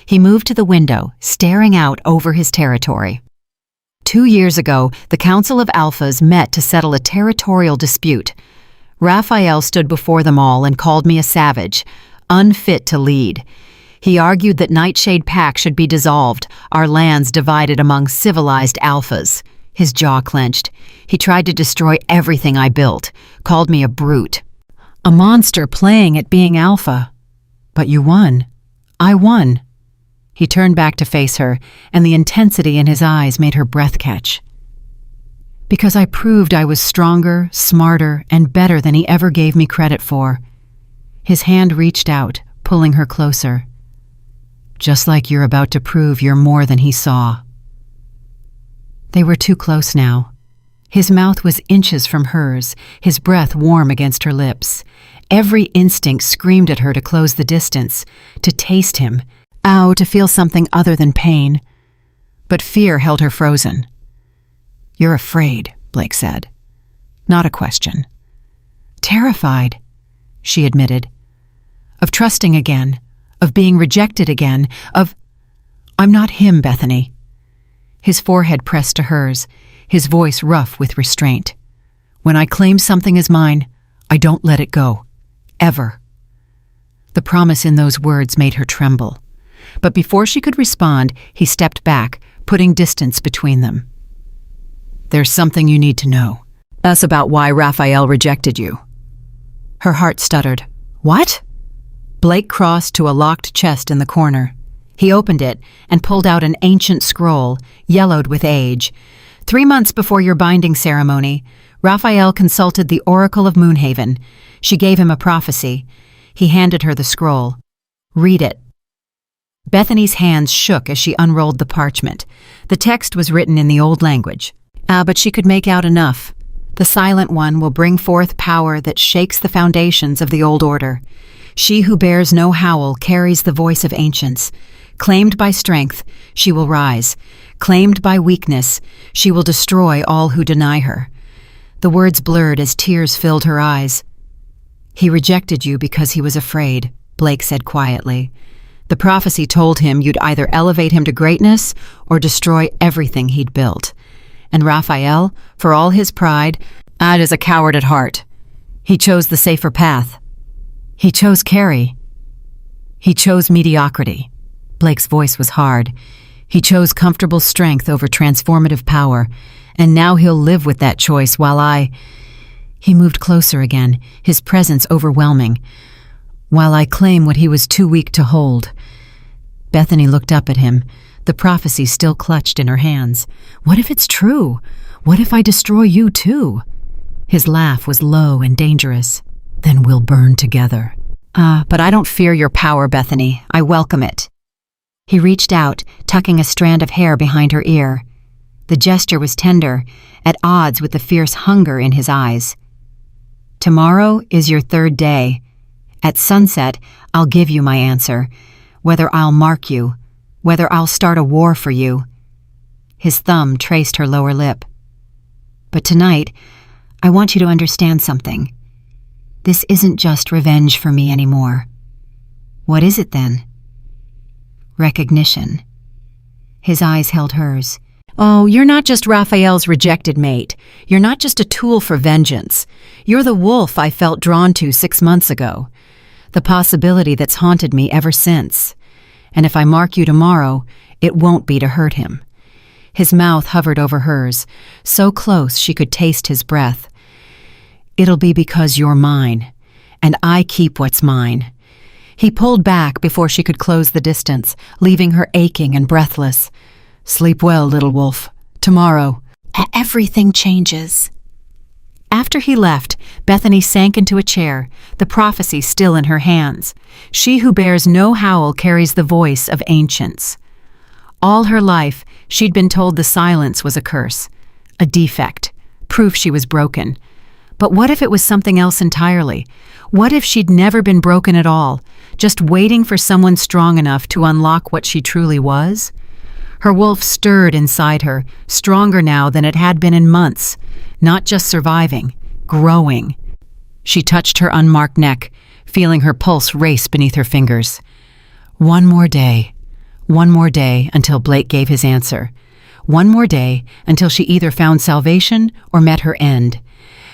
He moved to the window, staring out over his territory. 2 years ago, the Council of Alphas met to settle a territorial dispute. Raphael stood before them all and called me a savage, unfit to lead. He argued that Nightshade Pack should be dissolved, our lands divided among civilized alphas. His jaw clenched. He tried to destroy everything I built, called me a brute. A monster playing at being alpha. "But you won. I won." He turned back to face her, and the intensity in his eyes made her breath catch. "Because I proved I was stronger, smarter, and better than he ever gave me credit for." His hand reached out, pulling her closer. "Just like you're about to prove you're more than he saw." They were too close now. His mouth was inches from hers, his breath warm against her lips. Every instinct screamed at her to close the distance, to taste him, to feel something other than pain. But fear held her frozen. "You're afraid," Blake said. Not a question. "Terrified," she admitted. "Of trusting again, of being rejected again, of—" "I'm not him, Bethany." His forehead pressed to hers, his voice rough with restraint. "When I claim something as mine, I don't let it go. Ever." The promise in those words made her tremble. But before she could respond, he stepped back, putting distance between them. "There's something you need to know. That's about why Raphael rejected you." Her heart stuttered. "What?" Blake crossed to a locked chest in the corner. He opened it and pulled out an ancient scroll, yellowed with age. 3 months before your binding ceremony, Raphael consulted the Oracle of Moonhaven. She gave him a prophecy. He handed her the scroll. "Read it." Bethany's hands shook as she unrolled the parchment. The text was written in the old language. But she could make out enough. The Silent One will bring forth power that shakes the foundations of the old order. She who bears no howl carries the voice of ancients. Claimed by strength, she will rise. Claimed by weakness, she will destroy all who deny her. The words blurred as tears filled her eyes. "He rejected you because he was afraid," Blake said quietly. "The prophecy told him you'd either elevate him to greatness or destroy everything he'd built. And Raphael, for all his pride, is a coward at heart. He chose the safer path. He chose Carrie. He chose mediocrity." Blake's voice was hard. "He chose comfortable strength over transformative power, and now he'll live with that choice while I—" He moved closer again, his presence overwhelming. "While I claim what he was too weak to hold." Bethany looked up at him, the prophecy still clutched in her hands. "What if it's true? What if I destroy you too?" His laugh was low and dangerous. "Then we'll burn together." But I don't fear your power, Bethany. I welcome it." He reached out, tucking a strand of hair behind her ear. The gesture was tender, at odds with the fierce hunger in his eyes. "Tomorrow is your third day. At sunset, I'll give you my answer, whether I'll mark you, whether I'll start a war for you." His thumb traced her lower lip. "But tonight, I want you to understand something. This isn't just revenge for me anymore." "What is it then?" "Recognition." His eyes held hers. "Oh, you're not just Raphael's rejected mate. You're not just a tool for vengeance. You're the wolf I felt drawn to 6 months ago. The possibility that's haunted me ever since. And if I mark you tomorrow, it won't be to hurt him." His mouth hovered over hers, so close she could taste his breath. "It'll be because you're mine, and I keep what's mine." He pulled back before she could close the distance, leaving her aching and breathless. "Sleep well, little wolf. Tomorrow, everything changes." After he left, Bethany sank into a chair, the prophecy still in her hands. She who bears no howl carries the voice of ancients. All her life, she'd been told the silence was a curse, a defect, proof she was broken. But what if it was something else entirely? What if she'd never been broken at all, just waiting for someone strong enough to unlock what she truly was? Her wolf stirred inside her, stronger now than it had been in months, not just surviving, growing. She touched her unmarked neck, feeling her pulse race beneath her fingers. One more day until Blake gave his answer. One more day until she either found salvation or met her end.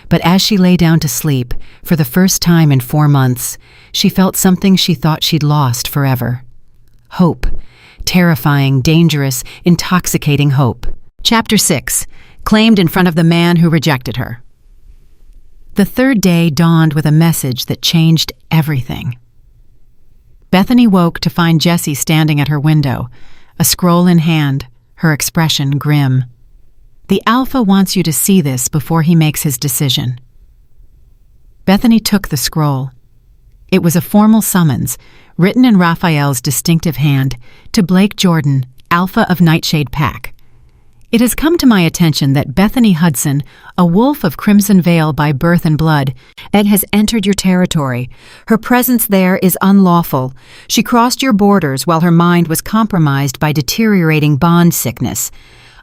But as she lay down to sleep, for the first time in 4 months, she felt something she thought she'd lost forever. Hope. Terrifying, dangerous, intoxicating hope. Chapter 6. Claimed in front of the man who rejected her. The third day dawned with a message that changed everything. Bethany woke to find Jesse standing at her window, a scroll in hand, her expression grim. The Alpha wants you to see this before he makes his decision. Bethany took the scroll. It was a formal summons, written in Raphael's distinctive hand, to Blake Jordan, Alpha of Nightshade Pack. It has come to my attention that Bethany Hudson, a wolf of Crimson Vale by birth and blood, has entered your territory. Her presence there is unlawful. She crossed your borders while her mind was compromised by deteriorating bond sickness.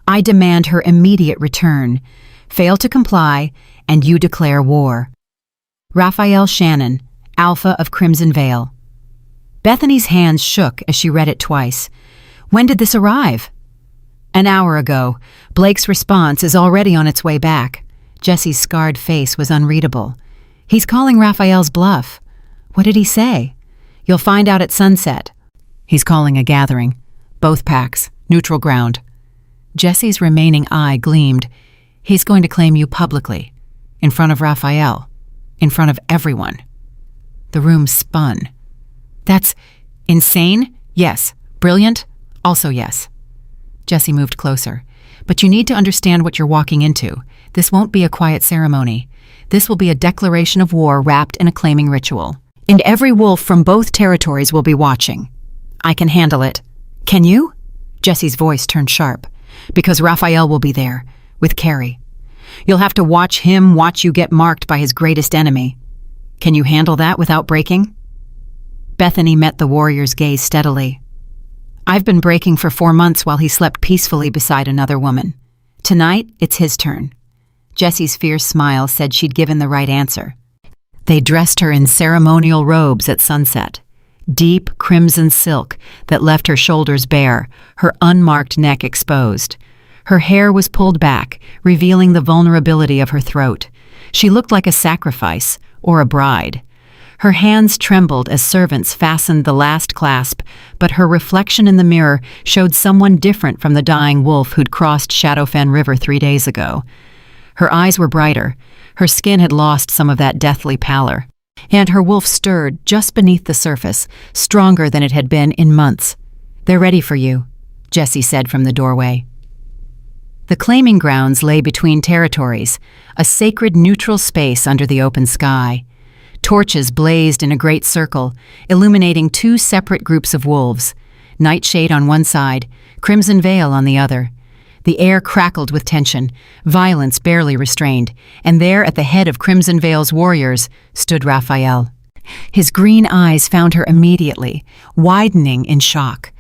I demand her immediate return. Fail to comply, and you declare war. Raphael Shannon, Alpha of Crimson Vale. Bethany's hands shook as she read it twice. When did this arrive? An hour ago. Blake's response is already on its way back. Jesse's scarred face was unreadable. He's calling Raphael's bluff. What did he say? You'll find out at sunset. He's calling a gathering. Both packs. Neutral ground. Jesse's remaining eye gleamed. He's going to claim you publicly. In front of Raphael. In front of everyone. The room spun. That's insane? Yes. Brilliant? Also yes. Jesse moved closer. But you need to understand what you're walking into. This won't be a quiet ceremony. This will be a declaration of war wrapped in a claiming ritual. And every wolf from both territories will be watching. I can handle it. Can you? Jesse's voice turned sharp. Because Raphael will be there, with Carrie. You'll have to watch him watch you get marked by his greatest enemy. Can you handle that without breaking? Bethany met the warrior's gaze steadily. I've been breaking for 4 months while he slept peacefully beside another woman. Tonight, it's his turn. Jesse's fierce smile said she'd given the right answer. They dressed her in ceremonial robes at sunset. Deep crimson silk that left her shoulders bare, her unmarked neck exposed. Her hair was pulled back, revealing the vulnerability of her throat. She looked like a sacrifice, or a bride. Her hands trembled as servants fastened the last clasp, but her reflection in the mirror showed someone different from the dying wolf who'd crossed Shadowfen River 3 days ago. Her eyes were brighter. Her skin had lost some of that deathly pallor. And her wolf stirred just beneath the surface, stronger than it had been in months. They're ready for you, Jesse said from the doorway. The claiming grounds lay between territories, a sacred neutral space under the open sky. Torches blazed in a great circle, illuminating 2 separate groups of wolves, Nightshade on one side, Crimson Veil on the other. The air crackled with tension, violence barely restrained, and there at the head of Crimson Veil's warriors stood Raphael. His green eyes found her immediately, widening in shock.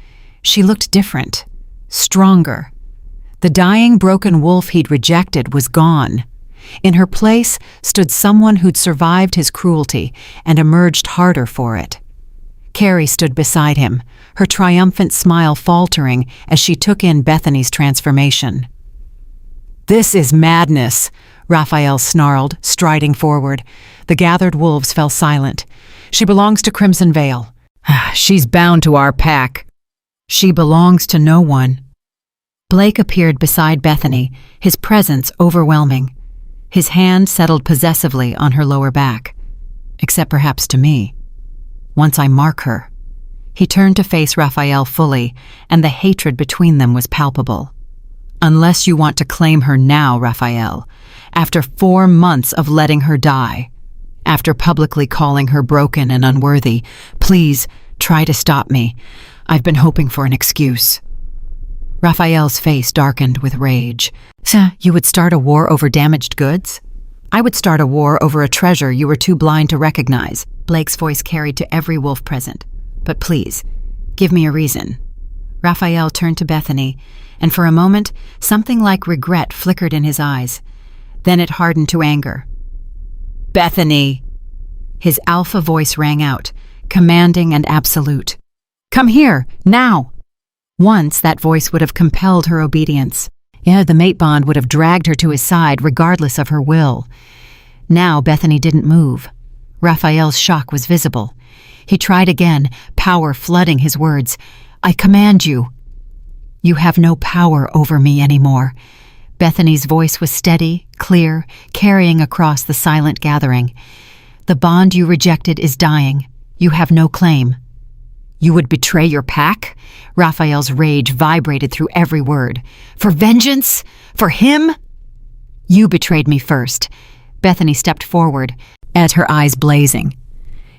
She looked different, stronger. The dying, broken wolf he'd rejected was gone. In her place stood someone who'd survived his cruelty and emerged harder for it. Carrie stood beside him, her triumphant smile faltering as she took in Bethany's transformation. "This is madness," Raphael snarled, striding forward. The gathered wolves fell silent. "She belongs to Crimson Veil. She's bound to our pack. She belongs to no one." Blake appeared beside Bethany, his presence overwhelming. His hand settled possessively on her lower back. "Except perhaps to me. Once I mark her." He turned to face Raphael fully, and the hatred between them was palpable. "Unless you want to claim her now, Raphael, after 4 months of letting her die, after publicly calling her broken and unworthy, please try to stop me. I've been hoping for an excuse." Raphael's face darkened with rage. "You would start a war over damaged goods? I would start a war over a treasure you were too blind to recognize." Blake's voice carried to every wolf present. "But please, give me a reason." Raphael turned to Bethany, and for a moment, something like regret flickered in his eyes. Then it hardened to anger. "Bethany!" His alpha voice rang out, commanding and absolute. "Come here, now!" Once that voice would have compelled her obedience. The mate bond would have dragged her to his side regardless of her will. Now Bethany didn't move. Raphael's shock was visible. He tried again, power flooding his words. "I command you." "You have no power over me anymore." Bethany's voice was steady, clear, carrying across the silent gathering. "The bond you rejected is dying. You have no claim." "You would betray your pack?" Raphael's rage vibrated through every word. "For vengeance? For him?" "You betrayed me first." Bethany stepped forward, at her eyes blazing.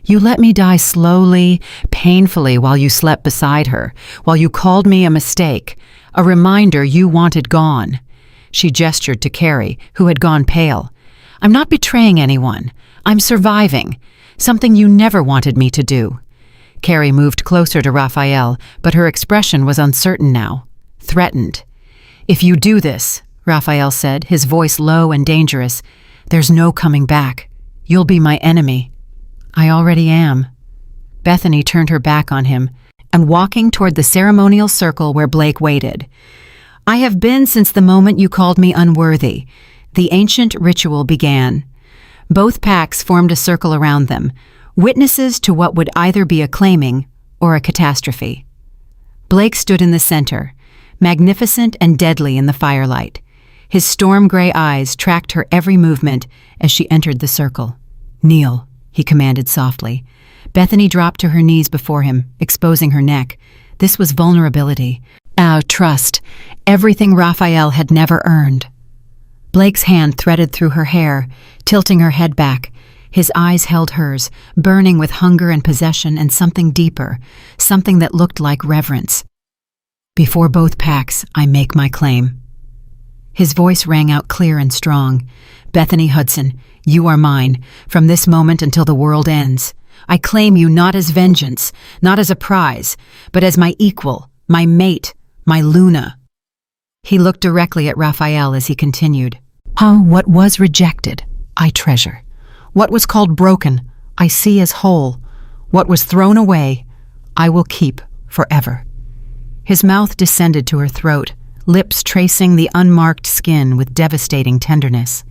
"You let me die slowly, painfully while you slept beside her, while you called me a mistake, a reminder you wanted gone." She gestured to Carrie, who had gone pale. "I'm not betraying anyone. I'm surviving, something you never wanted me to do." Carrie moved closer to Raphael, but her expression was uncertain now, threatened. "If you do this," Raphael said, his voice low and dangerous, "there's no coming back. You'll be my enemy." "I already am." Bethany turned her back on him and walking toward the ceremonial circle where Blake waited. "I have been since the moment you called me unworthy." The ancient ritual began. Both packs formed a circle around them, witnesses to what would either be a claiming or a catastrophe. Blake stood in the center, magnificent and deadly in the firelight. His storm-gray eyes tracked her every movement as she entered the circle. "Kneel," he commanded softly. Bethany dropped to her knees before him, exposing her neck. This was vulnerability. Trust. Everything Raphael had never earned. Blake's hand threaded through her hair, tilting her head back. His eyes held hers, burning with hunger and possession and something deeper, something that looked like reverence. Before both packs, I make my claim. His voice rang out clear and strong. Bethany Hudson, you are mine, from this moment until the world ends. I claim you not as vengeance, not as a prize, but as my equal, my mate, my Luna. He looked directly at Raphael as he continued. What was rejected, I treasure. What was called broken, I see as whole. What was thrown away, I will keep forever. His mouth descended to her throat, lips tracing the unmarked skin with devastating tenderness.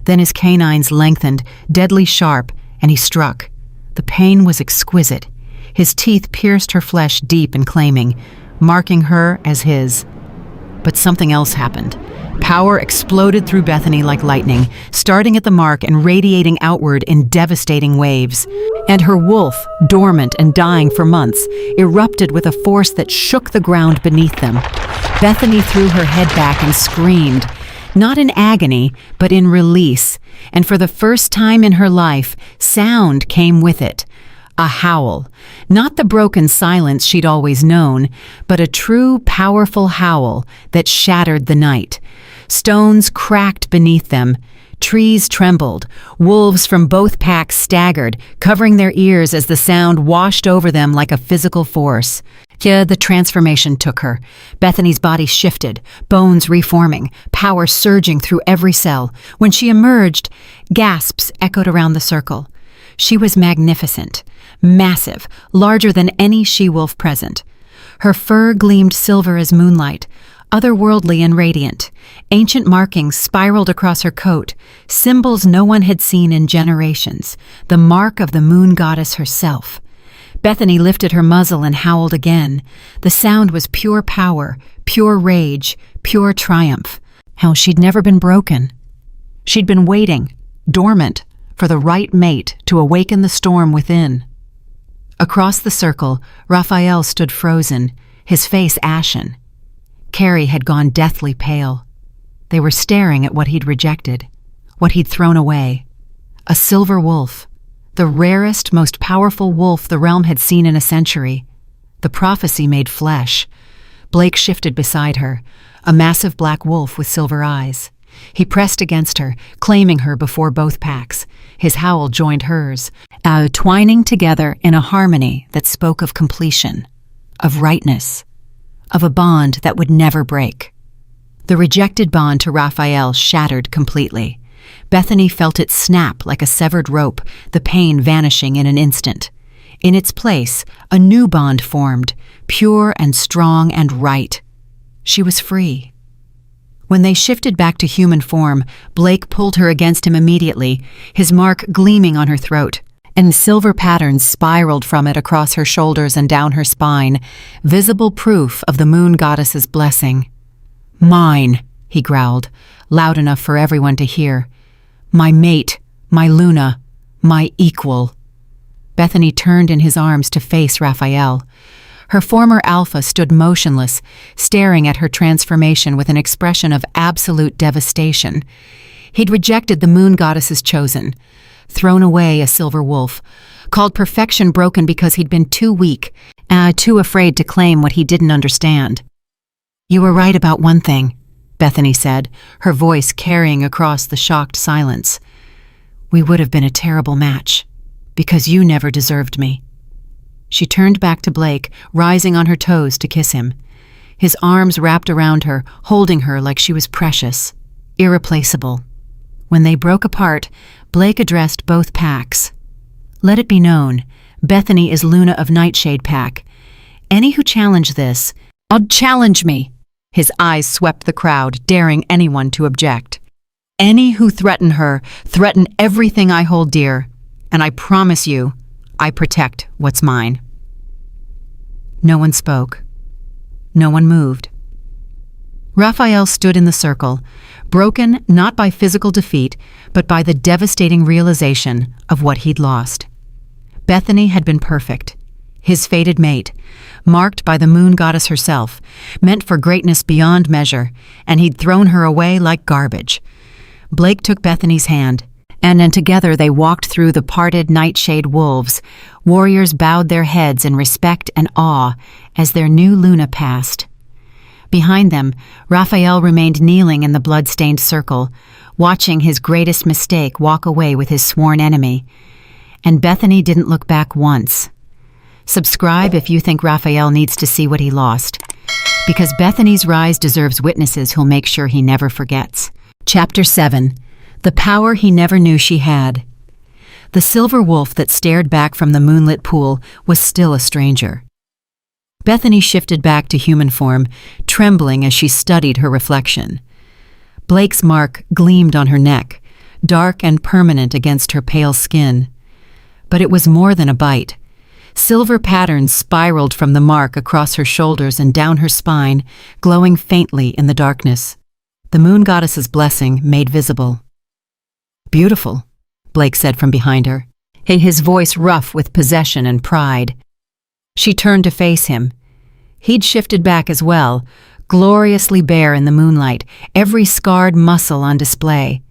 Then his canines lengthened, deadly sharp, and he struck. The pain was exquisite. His teeth pierced her flesh deep and claiming, marking her as his. But something else happened. Power exploded through Bethany like lightning, starting at the mark and radiating outward in devastating waves. And her wolf, dormant and dying for months, erupted with a force that shook the ground beneath them. Bethany threw her head back and screamed, not in agony, but in release. And for the first time in her life, sound came with it. A howl. Not the broken silence she'd always known, but a true, powerful howl that shattered the night. Stones cracked beneath them. Trees trembled. Wolves from both packs staggered, covering their ears as the sound washed over them like a physical force. The transformation took her. Bethany's body shifted, bones reforming, power surging through every cell. When she emerged, gasps echoed around the circle. She was magnificent, massive, larger than any she-wolf present. Her fur gleamed silver as moonlight, otherworldly and radiant. Ancient markings spiraled across her coat, symbols no one had seen in generations, the mark of the moon goddess herself. Bethany lifted her muzzle and howled again. The sound was pure power, pure rage, pure triumph. How she'd never been broken. She'd been waiting, dormant, for the right mate to awaken the storm within. Across the circle, Raphael stood frozen, his face ashen. Carrie had gone deathly pale. They were staring at what he'd rejected, what he'd thrown away. A silver wolf, the rarest, most powerful wolf the realm had seen in a century. The prophecy made flesh. Blake shifted beside her, a massive black wolf with silver eyes. He pressed against her, claiming her before both packs. His howl joined hers, twining together in a harmony that spoke of completion, of rightness, of a bond that would never break. The rejected bond to Raphael shattered completely. Bethany felt it snap like a severed rope, the pain vanishing in an instant. In its place, a new bond formed, pure and strong and right. She was free. When they shifted back to human form, Blake pulled her against him immediately, his mark gleaming on her throat, and silver patterns spiraled from it across her shoulders and down her spine, visible proof of the moon goddess's blessing. "Mine," he growled, loud enough for everyone to hear. "My mate, my Luna, my equal." Bethany turned in his arms to face Raphael. Her former alpha stood motionless, staring at her transformation with an expression of absolute devastation. He'd rejected the moon goddess's chosen, thrown away a silver wolf, called perfection broken because he'd been too weak, too afraid to claim what he didn't understand. "You were right about one thing," Bethany said, her voice carrying across the shocked silence. "We would have been a terrible match, because you never deserved me." She turned back to Blake, rising on her toes to kiss him. His arms wrapped around her, holding her like she was precious, irreplaceable. When they broke apart, Blake addressed both packs. "Let it be known, Bethany is Luna of Nightshade Pack. Any who challenge this, challenge me." His eyes swept the crowd, daring anyone to object. "Any who threaten her, threaten everything I hold dear, and I promise you, I protect what's mine." No one spoke. No one moved. Raphael stood in the circle, broken not by physical defeat, but by the devastating realization of what he'd lost. Bethany had been perfect, his fated mate, marked by the moon goddess herself, meant for greatness beyond measure, and he'd thrown her away like garbage. Blake took Bethany's hand, and then together they walked through the parted nightshade wolves. Warriors bowed their heads in respect and awe as their new Luna passed. Behind them, Raphael remained kneeling in the blood-stained circle, watching his greatest mistake walk away with his sworn enemy. And Bethany didn't look back once. Subscribe if you think Raphael needs to see what he lost, because Bethany's rise deserves witnesses who'll make sure he never forgets. Chapter 7. The Power He Never Knew She Had. The silver wolf that stared back from the moonlit pool was still a stranger. Bethany shifted back to human form, trembling as she studied her reflection. Blake's mark gleamed on her neck, dark and permanent against her pale skin. But it was more than a bite. Silver patterns spiraled from the mark across her shoulders and down her spine, glowing faintly in the darkness. The moon goddess's blessing made visible. "Beautiful," Blake said from behind her, his voice rough with possession and pride. She turned to face him. He'd shifted back as well, gloriously bare in the moonlight, every scarred muscle on display.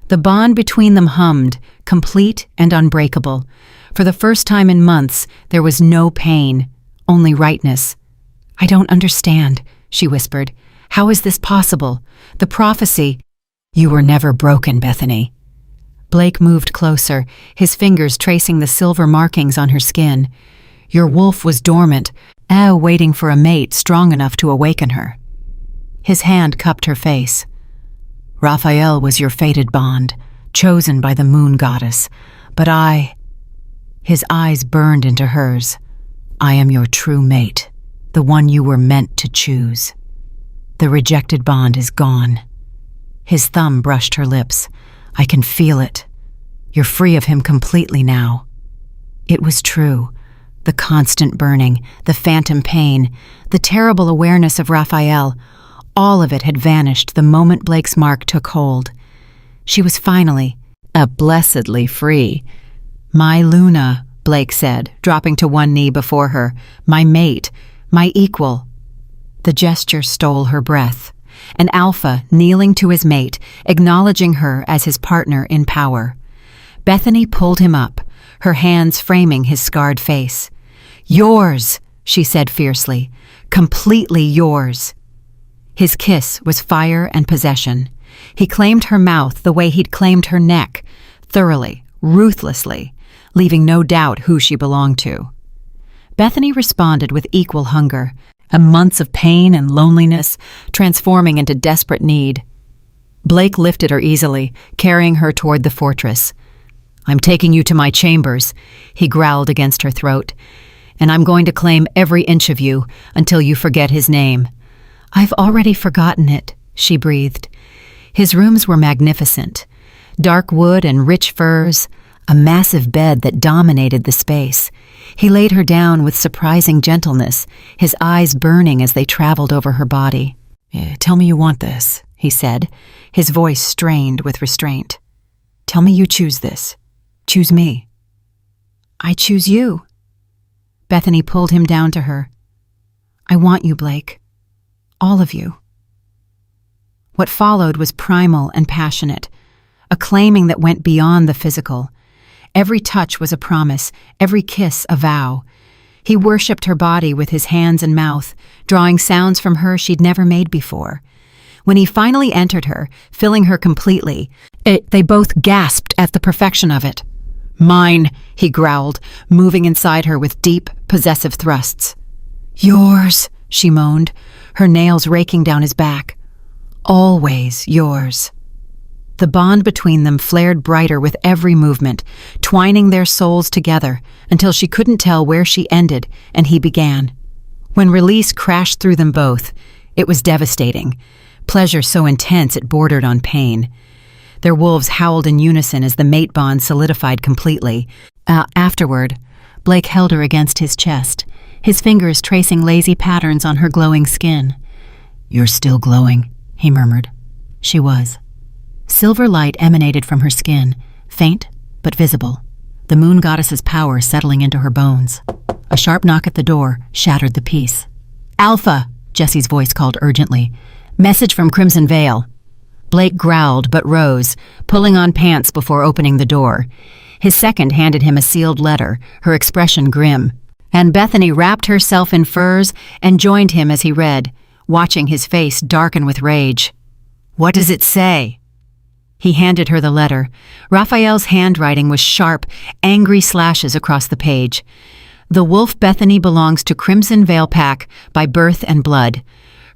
The bond between them hummed, complete and unbreakable. For the first time in months, there was no pain, only rightness. "I don't understand," she whispered. "How is this possible? The prophecy—" "You were never broken, Bethany." Blake moved closer, his fingers tracing the silver markings on her skin. "Your wolf was dormant, waiting for a mate strong enough to awaken her." His hand cupped her face. "Raphael was your fated bond, chosen by the moon goddess, but I—" His eyes burned into hers. "I am your true mate, the one you were meant to choose. The rejected bond is gone." His thumb brushed her lips. "I can feel it. You're free of him completely now." It was true. The constant burning, the phantom pain, the terrible awareness of Raphael, all of it had vanished the moment Blake's mark took hold. She was finally, blessedly free. "My Luna," Blake said, dropping to one knee before her. "My mate, my equal." The gesture stole her breath. An alpha kneeling to his mate, acknowledging her as his partner in power. Bethany pulled him up, her hands framing his scarred face. "Yours," she said fiercely, "completely yours." His kiss was fire and possession. He claimed her mouth the way he'd claimed her neck, thoroughly, ruthlessly, leaving no doubt who she belonged to. Bethany responded with equal hunger, months of pain and loneliness transforming into desperate need. Blake lifted her easily, carrying her toward the fortress. "I'm taking you to my chambers," he growled against her throat, "and I'm going to claim every inch of you until you forget his name." "I've already forgotten it," she breathed. His rooms were magnificent. Dark wood and rich furs, a massive bed that dominated the space. He laid her down with surprising gentleness, his eyes burning as they traveled over her body. "Tell me you want this," he said, his voice strained with restraint. "Tell me you choose this. Choose me." "I choose you." Bethany pulled him down to her. "I want you, Blake. All of you." What followed was primal and passionate, a claiming that went beyond the physical. Every touch was a promise, every kiss a vow. He worshipped her body with his hands and mouth, drawing sounds from her she'd never made before. When he finally entered her, filling her completely, they both gasped at the perfection of it. "Mine," he growled, moving inside her with deep, possessive thrusts. "Yours," she moaned, her nails raking down his back. "Always yours." The bond between them flared brighter with every movement, twining their souls together until she couldn't tell where she ended and he began. When release crashed through them both, it was devastating, pleasure so intense it bordered on pain. Their wolves howled in unison as the mate bond solidified completely. Afterward, Blake held her against his chest, his fingers tracing lazy patterns on her glowing skin. "You're still glowing," he murmured. She was. Silver light emanated from her skin, faint but visible, the moon goddess's power settling into her bones. A sharp knock at the door shattered the peace. "Alpha," Jesse's voice called urgently. "Message from Crimson Vale." Blake growled but rose, pulling on pants before opening the door. His second handed him a sealed letter, her expression grim. And Bethany wrapped herself in furs and joined him as he read, watching his face darken with rage. "What does it say?" He handed her the letter. Raphael's handwriting was sharp, angry slashes across the page. "The wolf Bethany belongs to Crimson Vale Pack by birth and blood.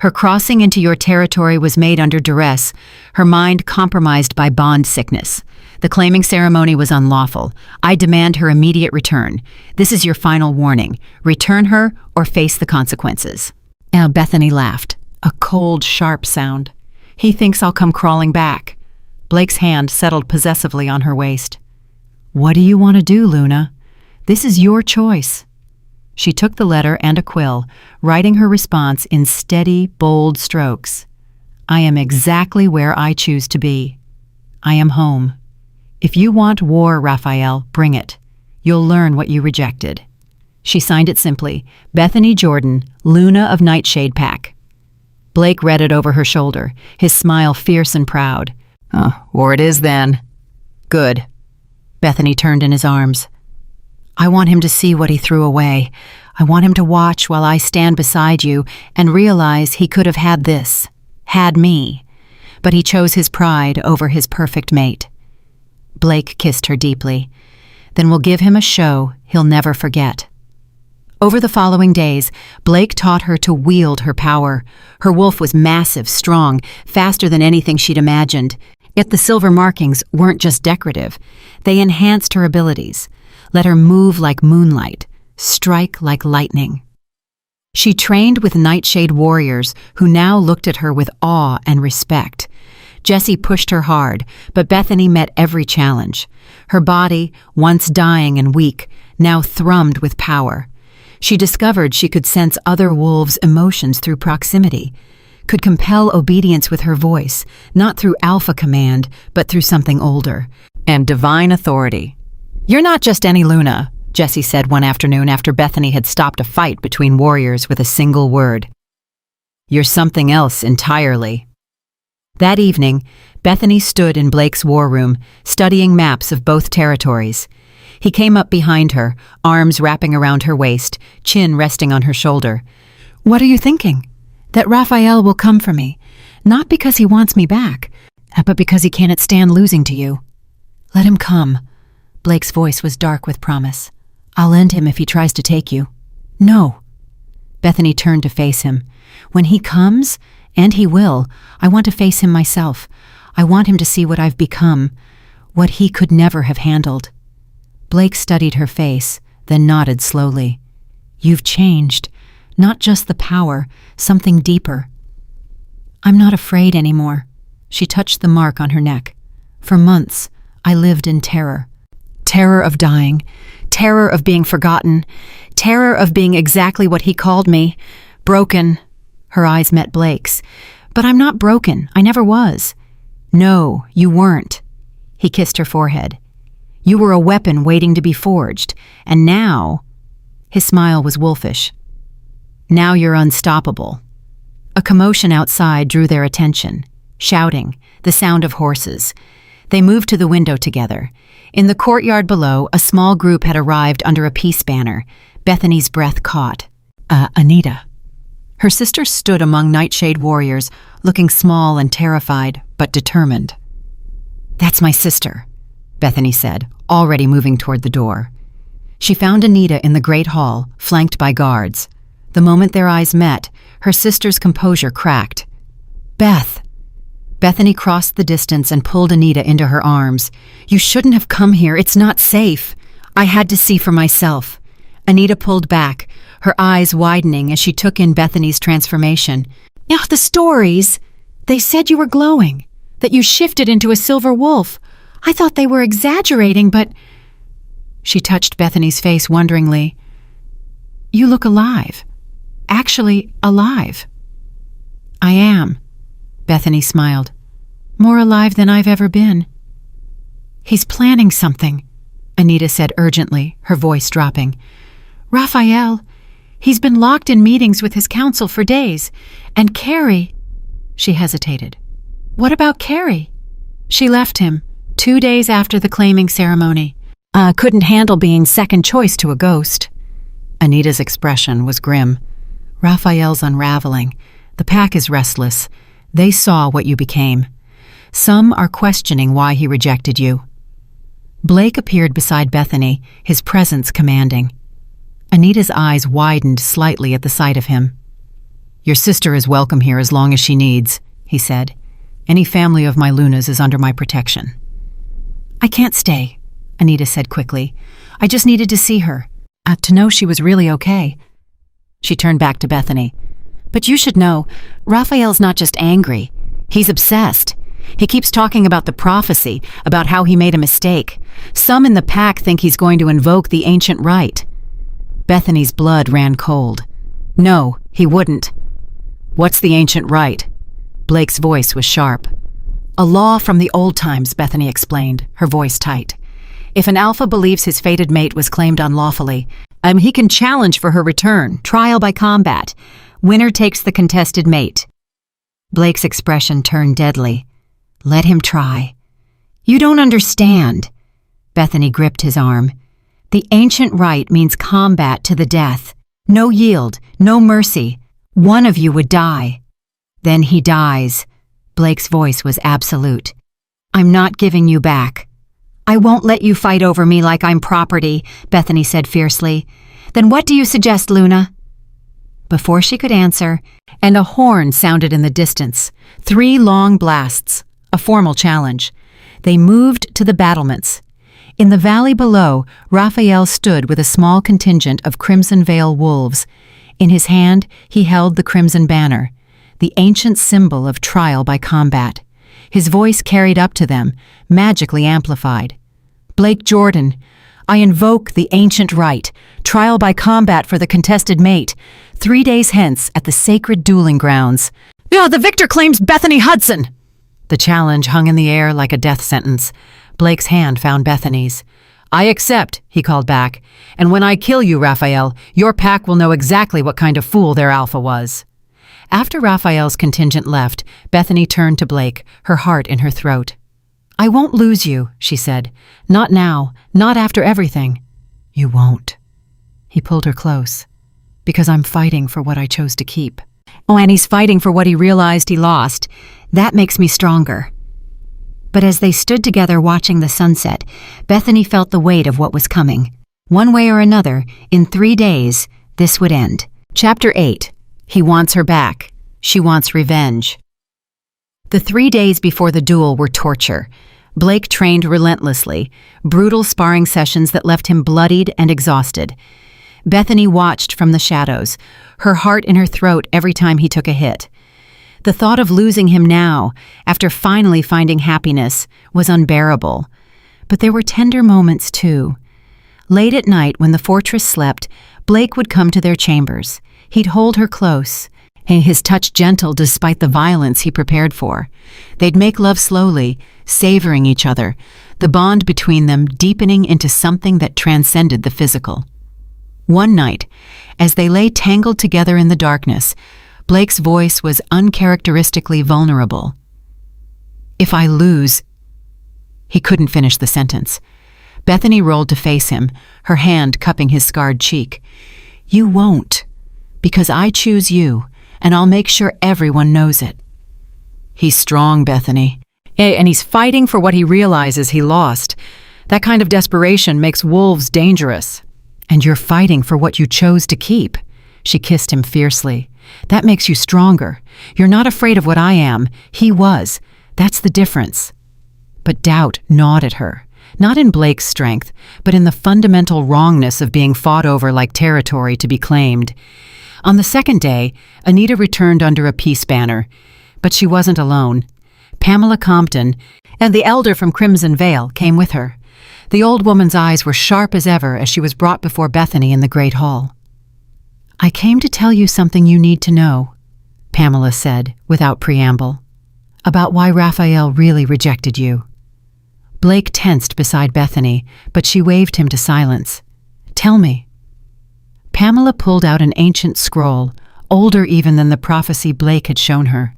Her crossing into your territory was made under duress, her mind compromised by bond sickness. The claiming ceremony was unlawful. I demand her immediate return. This is your final warning. Return her or face the consequences." Now Bethany laughed, a cold, sharp sound. "He thinks I'll come crawling back." Blake's hand settled possessively on her waist. "What do you want to do, Luna? This is your choice." She took the letter and a quill, writing her response in steady, bold strokes. "I am exactly where I choose to be. I am home. If you want war, Raphael, bring it. You'll learn what you rejected." She signed it simply, Bethany Jordan, Luna of Nightshade Pack. Blake read it over her shoulder, his smile fierce and proud. War it is then." "Good." Bethany turned in his arms. "I want him to see what he threw away. I want him to watch while I stand beside you and realize he could have had this, had me. But he chose his pride over his perfect mate." Blake kissed her deeply. "Then we'll give him a show he'll never forget." Over the following days, Blake taught her to wield her power. Her wolf was massive, strong, faster than anything she'd imagined. Yet the silver markings weren't just decorative. They enhanced her abilities, let her move like moonlight, strike like lightning. She trained with Nightshade warriors who now looked at her with awe and respect. Jesse pushed her hard, but Bethany met every challenge. Her body, once dying and weak, now thrummed with power. She discovered she could sense other wolves' emotions through proximity, could compel obedience with her voice, not through alpha command, but through something older, and divine authority. "You're not just any Luna," Jesse said one afternoon after Bethany had stopped a fight between warriors with a single word. "You're something else entirely." That evening, Bethany stood in Blake's war room, studying maps of both territories. He came up behind her, arms wrapping around her waist, chin resting on her shoulder. "What are you thinking?" "That Raphael will come for me, not because he wants me back, but because he can't stand losing to you." "Let him come." Blake's voice was dark with promise. "I'll end him if he tries to take you." "No." Bethany turned to face him. "When he comes, and he will, I want to face him myself. I want him to see what I've become, what he could never have handled." Blake studied her face, then nodded slowly. "You've changed. Not just the power, something deeper." "I'm not afraid anymore." She touched the mark on her neck. "For months, I lived in terror. Terror of dying, terror of being forgotten, terror of being exactly what he called me, broken." Her eyes met Blake's. "But I'm not broken. I never was." "No, you weren't." He kissed her forehead. "You were a weapon waiting to be forged, and now—" His smile was wolfish. "Now you're unstoppable." A commotion outside drew their attention. Shouting, the sound of horses. They moved to the window together. In the courtyard below, a small group had arrived under a peace banner. Bethany's breath caught. Anita. Her sister stood among Nightshade warriors, looking small and terrified, but determined. "That's my sister," Bethany said, already moving toward the door. She found Anita in the great hall, flanked by guards. The moment their eyes met, her sister's composure cracked. "Beth." Bethany crossed the distance and pulled Anita into her arms. "You shouldn't have come here. It's not safe. I had to see for myself." Anita pulled back, her eyes widening as she took in Bethany's transformation. "Ugh, the stories! They said you were glowing, that you shifted into a silver wolf. I thought they were exaggerating, but—" She touched Bethany's face wonderingly. "You look alive. Actually alive." "I am." Bethany smiled. "More alive than I've ever been." "He's planning something," Anita said urgently, her voice dropping. Raphael, he's been locked in meetings with his counsel for days. And Carrie—" She hesitated. "What about Carrie?" "She left him 2 days after the claiming ceremony. Couldn't handle being second choice to a ghost." Anita's expression was grim. "Raphael's unraveling. The pack is restless. They saw what you became. Some are questioning why he rejected you." Blake appeared beside Bethany, his presence commanding. Anita's eyes widened slightly at the sight of him. "Your sister is welcome here as long as she needs," he said. "Any family of my Lunas is under my protection." "I can't stay," Anita said quickly. "I just needed to see her, to know she was really okay." She turned back to Bethany. "But you should know, Raphael's not just angry. He's obsessed. He keeps talking about the prophecy, about how he made a mistake. Some in the pack think he's going to invoke the ancient rite." Bethany's blood ran cold. "No, he wouldn't." "What's the ancient rite?" Blake's voice was sharp. "A law from the old times," Bethany explained, her voice tight. "If an alpha believes his fated mate was claimed unlawfully, he can challenge for her return, trial by combat. Winner takes the contested mate." Blake's expression turned deadly. "Let him try." "You don't understand." Bethany gripped his arm. "The ancient rite means combat to the death. No yield, no mercy. One of you would die. Then he dies." Blake's voice was absolute. "I'm not giving you back." "I won't let you fight over me like I'm property," Bethany said fiercely. "Then what do you suggest, Luna?" Before she could answer, and a horn sounded in the distance. 3 long blasts, a formal challenge. They moved to the battlements. In the valley below, Raphael stood with a small contingent of Crimson Veil wolves. In his hand, he held the Crimson Banner, the ancient symbol of trial by combat. His voice carried up to them, magically amplified. "Blake Jordan, I invoke the ancient rite, trial by combat for the contested mate, 3 days hence at the sacred dueling grounds." "The victor claims Bethany Hudson!" The challenge hung in the air like a death sentence. Blake's hand found Bethany's. "I accept," he called back. "And when I kill you, Raphael, your pack will know exactly what kind of fool their alpha was." After Raphael's contingent left, Bethany turned to Blake, her heart in her throat. "I won't lose you," she said. "Not now, not after everything." "You won't." He pulled her close. "Because I'm fighting for what I chose to keep." "Oh, and he's fighting for what he realized he lost. That makes me stronger." But as they stood together watching the sunset, Bethany felt the weight of what was coming. One way or another, in 3 days, this would end. Chapter 8. He wants her back. She wants revenge. The 3 days before the duel were torture. Blake trained relentlessly, brutal sparring sessions that left him bloodied and exhausted. Bethany watched from the shadows, her heart in her throat every time he took a hit. The thought of losing him now, after finally finding happiness, was unbearable. But there were tender moments, too. Late at night, when the fortress slept, Blake would come to their chambers. He'd hold her close, his touch gentle despite the violence he prepared for. They'd make love slowly, savoring each other, the bond between them deepening into something that transcended the physical. One night, as they lay tangled together in the darkness, Blake's voice was uncharacteristically vulnerable. "If I lose—" He couldn't finish the sentence. Bethany rolled to face him, her hand cupping his scarred cheek. "You won't, because I choose you, and I'll make sure everyone knows it." "He's strong, Bethany. And he's fighting for what he realizes he lost. That kind of desperation makes wolves dangerous." "And you're fighting for what you chose to keep." She kissed him fiercely. "That makes you stronger. You're not afraid of what I am. He was. That's the difference." But doubt gnawed at her, not in Blake's strength, but in the fundamental wrongness of being fought over like territory to be claimed. On the second day, Anita returned under a peace banner, but she wasn't alone. Pamela Compton and the elder from Crimson Vale came with her. The old woman's eyes were sharp as ever as she was brought before Bethany in the great hall. "I came to tell you something you need to know," Pamela said, without preamble, "about why Raphael really rejected you." Blake tensed beside Bethany, but she waved him to silence. "Tell me." Pamela pulled out an ancient scroll, older even than the prophecy Blake had shown her.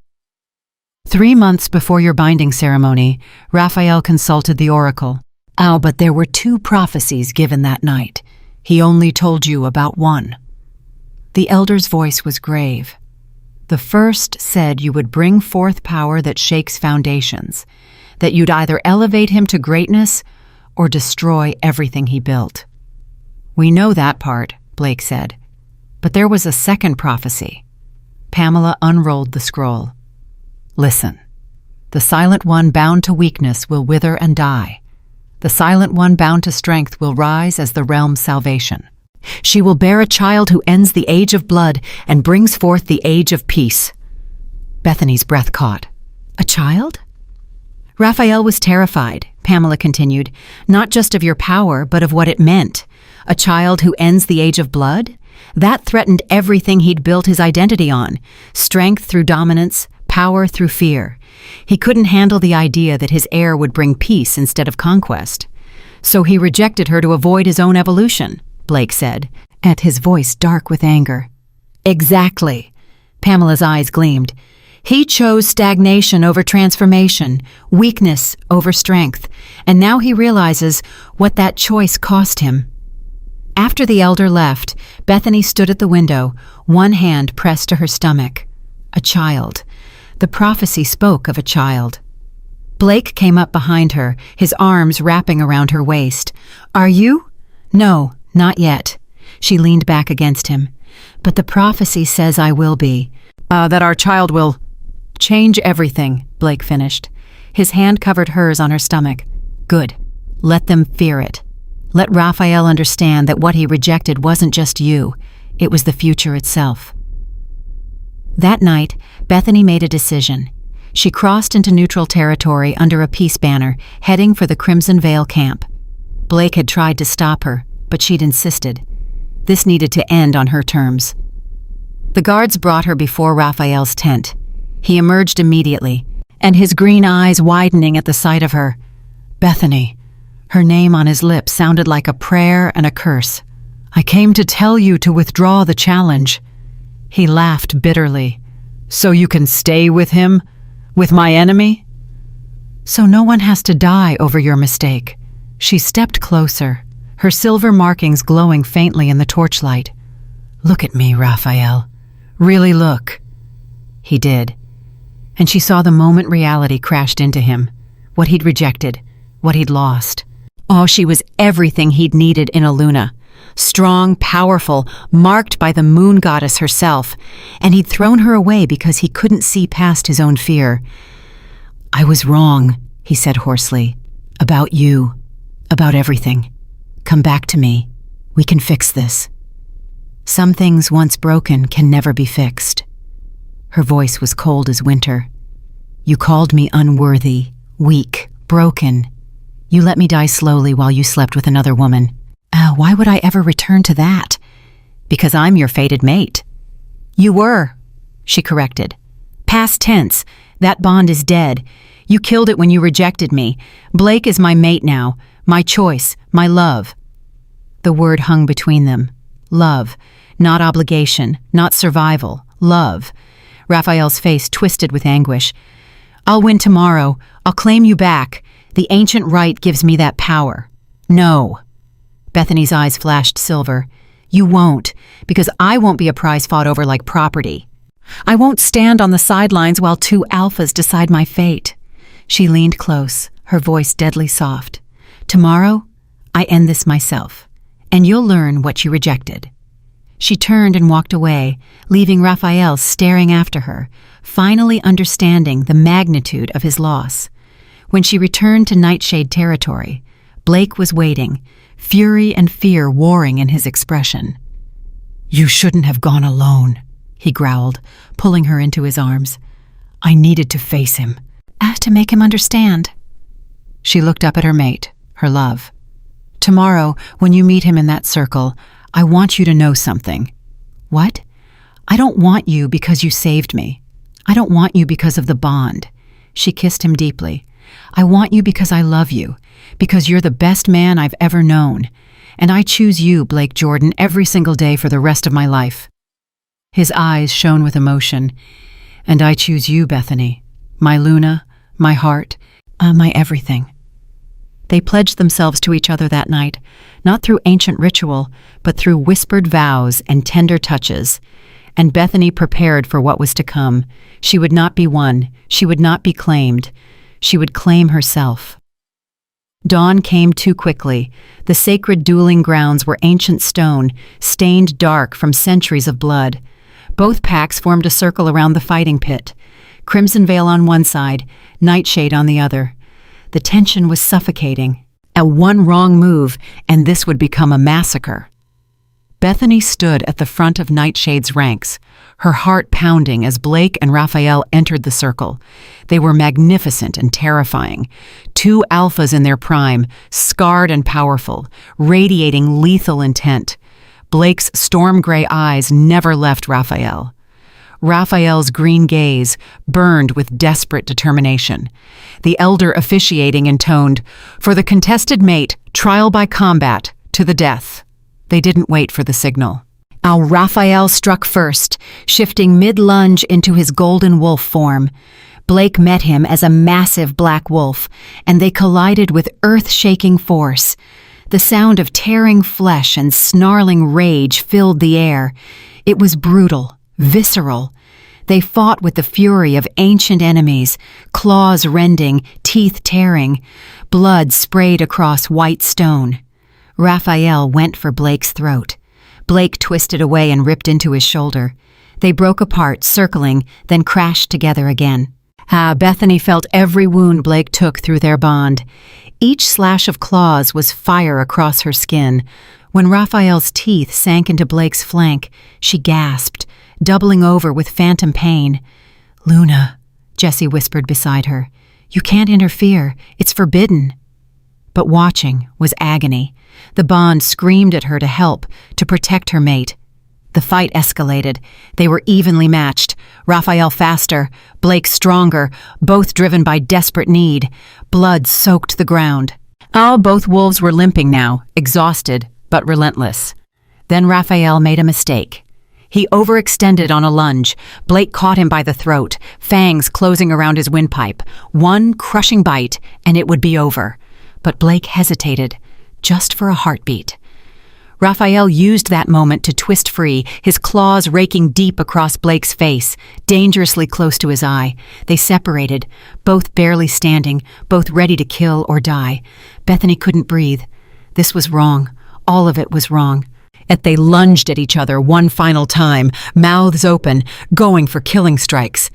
3 months before your binding ceremony, Raphael consulted the oracle. Oh, but there were 2 prophecies given that night. He only told you about one. The elder's voice was grave. The first said you would bring forth power that shakes foundations, that you'd either elevate him to greatness or destroy everything he built. We know that part, Blake said. But there was a second prophecy. Pamela unrolled the scroll. Listen. The silent one bound to weakness will wither and die. The silent one bound to strength will rise as the realm's salvation. She will bear a child who ends the age of blood and brings forth the age of peace. Bethany's breath caught. A child? Raphael was terrified, Pamela continued, not just of your power, but of what it meant. A child who ends the age of blood? That threatened everything he'd built his identity on. Strength through dominance, power through fear. He couldn't handle the idea that his heir would bring peace instead of conquest. So he rejected her to avoid his own evolution, Blake said, at his voice dark with anger. Exactly. Pamela's eyes gleamed. He chose stagnation over transformation, weakness over strength, and now he realizes what that choice cost him. After the elder left, Bethany stood at the window, one hand pressed to her stomach. A child. The prophecy spoke of a child. Blake came up behind her, his arms wrapping around her waist. Are you? No, not yet. She leaned back against him. But the prophecy says I will be. That our child will change everything, Blake finished. His hand covered hers on her stomach. Good. Let them fear it. Let Raphael understand that what he rejected wasn't just you, it was the future itself. That night, Bethany made a decision. She crossed into neutral territory under a peace banner, heading for the Crimson Veil camp. Blake had tried to stop her, but she'd insisted. This needed to end on her terms. The guards brought her before Raphael's tent. He emerged immediately, and his green eyes widening at the sight of her. Bethany. Her name on his lips sounded like a prayer and a curse. I came to tell you to withdraw the challenge. He laughed bitterly. So you can stay with him? With my enemy? So no one has to die over your mistake. She stepped closer, her silver markings glowing faintly in the torchlight. Look at me, Raphael. Really look. He did. And she saw the moment reality crashed into him. What he'd rejected, what he'd lost. Oh, she was everything he'd needed in a Luna. Strong, powerful, marked by the moon goddess herself, and he'd thrown her away because he couldn't see past his own fear. I was wrong, he said hoarsely. About you. About everything. Come back to me. We can fix this. Some things once broken can never be fixed. Her voice was cold as winter. You called me unworthy, weak, broken. You let me die slowly while you slept with another woman. Why would I ever return to that? Because I'm your fated mate. You were, she corrected. Past tense. That bond is dead. You killed it when you rejected me. Blake is my mate now, my choice, my love. The word hung between them. Love. Not obligation, not survival. Love. Raphael's face twisted with anguish. I'll win tomorrow. I'll claim you back. The ancient right gives me that power. No. Bethany's eyes flashed silver. You won't, because I won't be a prize fought over like property. I won't stand on the sidelines while 2 alphas decide my fate. She leaned close, her voice deadly soft. Tomorrow, I end this myself, and you'll learn what you rejected. She turned and walked away, leaving Raphael staring after her, finally understanding the magnitude of his loss. When she returned to Nightshade territory, Blake was waiting, fury and fear warring in his expression. You shouldn't have gone alone, he growled, pulling her into his arms. I needed to face him. To make him understand. She looked up at her mate, her love. Tomorrow, when you meet him in that circle, I want you to know something. What? I don't want you because you saved me. I don't want you because of the bond. She kissed him deeply. I want you because I love you, because you're the best man I've ever known, And I choose you, Blake Jordan, every single day for the rest of my life." His eyes shone with emotion. "And I choose you, Bethany, my Luna, my heart, my everything." They pledged themselves to each other that night, not through ancient ritual, but through whispered vows and tender touches. And Bethany prepared for what was to come. She would not be won. She would not be claimed. She would claim herself. Dawn came too quickly. The sacred dueling grounds were ancient stone, stained dark from centuries of blood. Both packs formed a circle around the fighting pit. Crimson Veil on one side, Nightshade on the other. The tension was suffocating. One wrong move, and this would become a massacre. Bethany stood at the front of Nightshade's ranks, her heart pounding as Blake and Raphael entered the circle. They were magnificent and terrifying. Two alphas in their prime, scarred and powerful, radiating lethal intent. Blake's storm-gray eyes never left Raphael. Raphael's green gaze burned with desperate determination. The elder officiating intoned, "For the contested mate, trial by combat, to the death." They didn't wait for the signal. Raphael struck first, shifting mid-lunge into his golden wolf form. Blake met him as a massive black wolf, and they collided with earth-shaking force. The sound of tearing flesh and snarling rage filled the air. It was brutal, visceral. They fought with the fury of ancient enemies, claws rending, teeth tearing. Blood sprayed across white stone. Raphael went for Blake's throat. Blake twisted away and ripped into his shoulder. They broke apart, circling, then crashed together again. Bethany felt every wound Blake took through their bond. Each slash of claws was fire across her skin. When Raphael's teeth sank into Blake's flank, she gasped, doubling over with phantom pain. "Luna," Jesse whispered beside her, "you can't interfere. It's forbidden." But watching was agony. The bond screamed at her to help, to protect her mate. The fight escalated. They were evenly matched. Raphael faster, Blake stronger, both driven by desperate need. Blood soaked the ground. Both wolves were limping now, exhausted, but relentless. Then Raphael made a mistake. He overextended on a lunge. Blake caught him by the throat, fangs closing around his windpipe. One crushing bite, and it would be over. But Blake hesitated, just for a heartbeat. Raphael used that moment to twist free, his claws raking deep across Blake's face, dangerously close to his eye. They separated, both barely standing, both ready to kill or die. Bethany couldn't breathe. This was wrong. All of it was wrong. Yet they lunged at each other one final time, mouths open, going for killing strikes.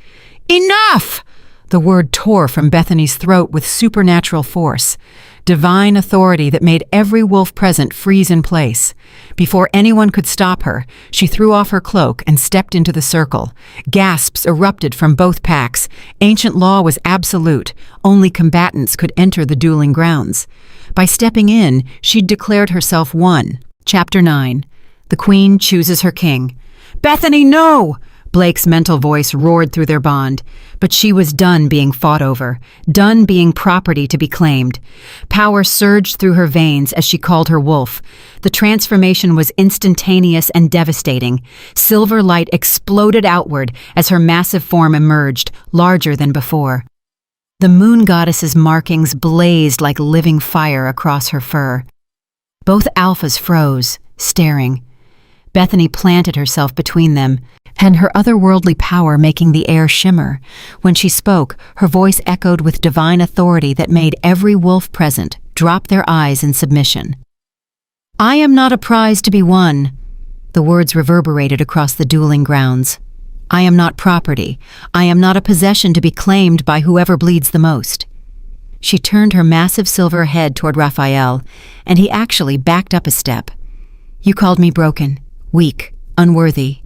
"Enough!" The word tore from Bethany's throat with supernatural force. Divine authority that made every wolf present freeze in place. Before anyone could stop her, she threw off her cloak and stepped into the circle. Gasps erupted from both packs. Ancient law was absolute. Only combatants could enter the dueling grounds. By stepping in, she'd declared herself won. Chapter 9. The Queen chooses her king. "Bethany, no!" Blake's mental voice roared through their bond. But she was done being fought over, done being property to be claimed. Power surged through her veins as she called her wolf. The transformation was instantaneous and devastating. Silver light exploded outward as her massive form emerged, larger than before. The moon goddess's markings blazed like living fire across her fur. Both alphas froze, staring. Bethany planted herself between them, and her otherworldly power making the air shimmer. When she spoke, her voice echoed with divine authority that made every wolf present drop their eyes in submission. "I am not a prize to be won." The words reverberated across the dueling grounds. "I am not property. I am not a possession to be claimed by whoever bleeds the most." She turned her massive silver head toward Raphael, and he actually backed up a step. "You called me broken, weak, unworthy."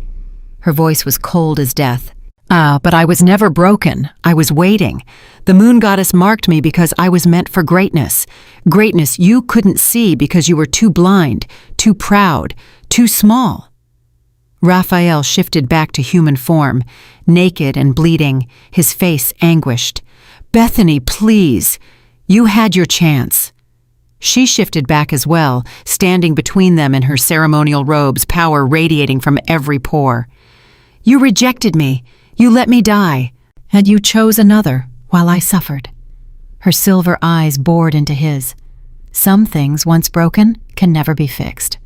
Her voice was cold as death. But I was never broken. I was waiting. The moon goddess marked me because I was meant for greatness. Greatness you couldn't see because you were too blind, too proud, too small. Raphael shifted back to human form, naked and bleeding, his face anguished. "Bethany, please. You had your chance." She shifted back as well, standing between them in her ceremonial robes, power radiating from every pore. You rejected me. You let me die. And you chose another while I suffered. Her silver eyes bored into his. Some things, once broken, can never be fixed.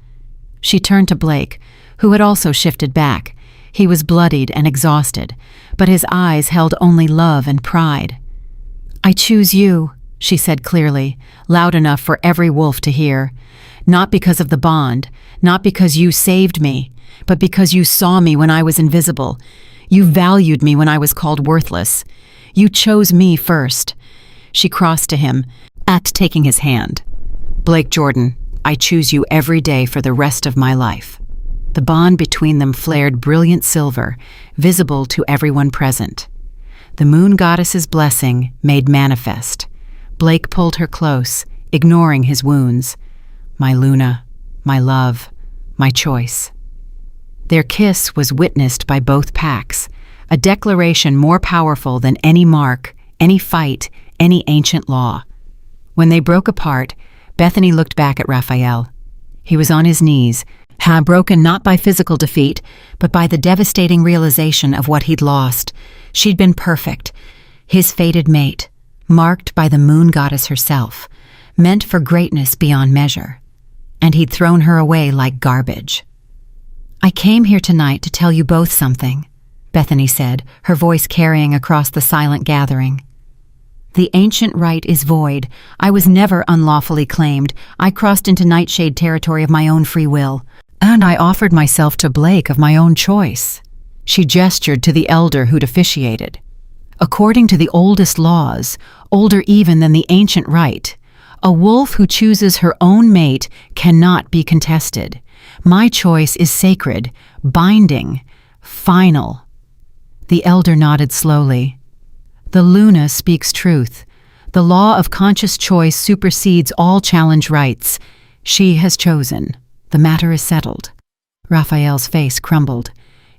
She turned to Blake, who had also shifted back. He was bloodied and exhausted, but his eyes held only love and pride. I choose you, she said clearly, loud enough for every wolf to hear. Not because of the bond, not because you saved me, but because you saw me when I was invisible. You valued me when I was called worthless. You chose me first. She crossed to him, taking his hand. Blake Jordan, I choose you every day for the rest of my life. The bond between them flared brilliant silver, visible to everyone present. The moon goddess's blessing made manifest. Blake pulled her close, ignoring his wounds. My Luna, my love, my choice. Their kiss was witnessed by both packs, a declaration more powerful than any mark, any fight, any ancient law. When they broke apart, Bethany looked back at Raphael. He was on his knees, broken not by physical defeat, but by the devastating realization of what he'd lost. She'd been perfect, his fated mate, marked by the moon goddess herself, meant for greatness beyond measure. And he'd thrown her away like garbage. I came here tonight to tell you both something, Bethany said, her voice carrying across the silent gathering. The ancient right is void. I was never unlawfully claimed. I crossed into Nightshade territory of my own free will. And I offered myself to Blake of my own choice. She gestured to the elder who'd officiated. According to the oldest laws, older even than the ancient right, a wolf who chooses her own mate cannot be contested. My choice is sacred, binding, final. The elder nodded slowly. The Luna speaks truth. The law of conscious choice supersedes all challenge rights. She has chosen. The matter is settled. Raphael's face crumbled.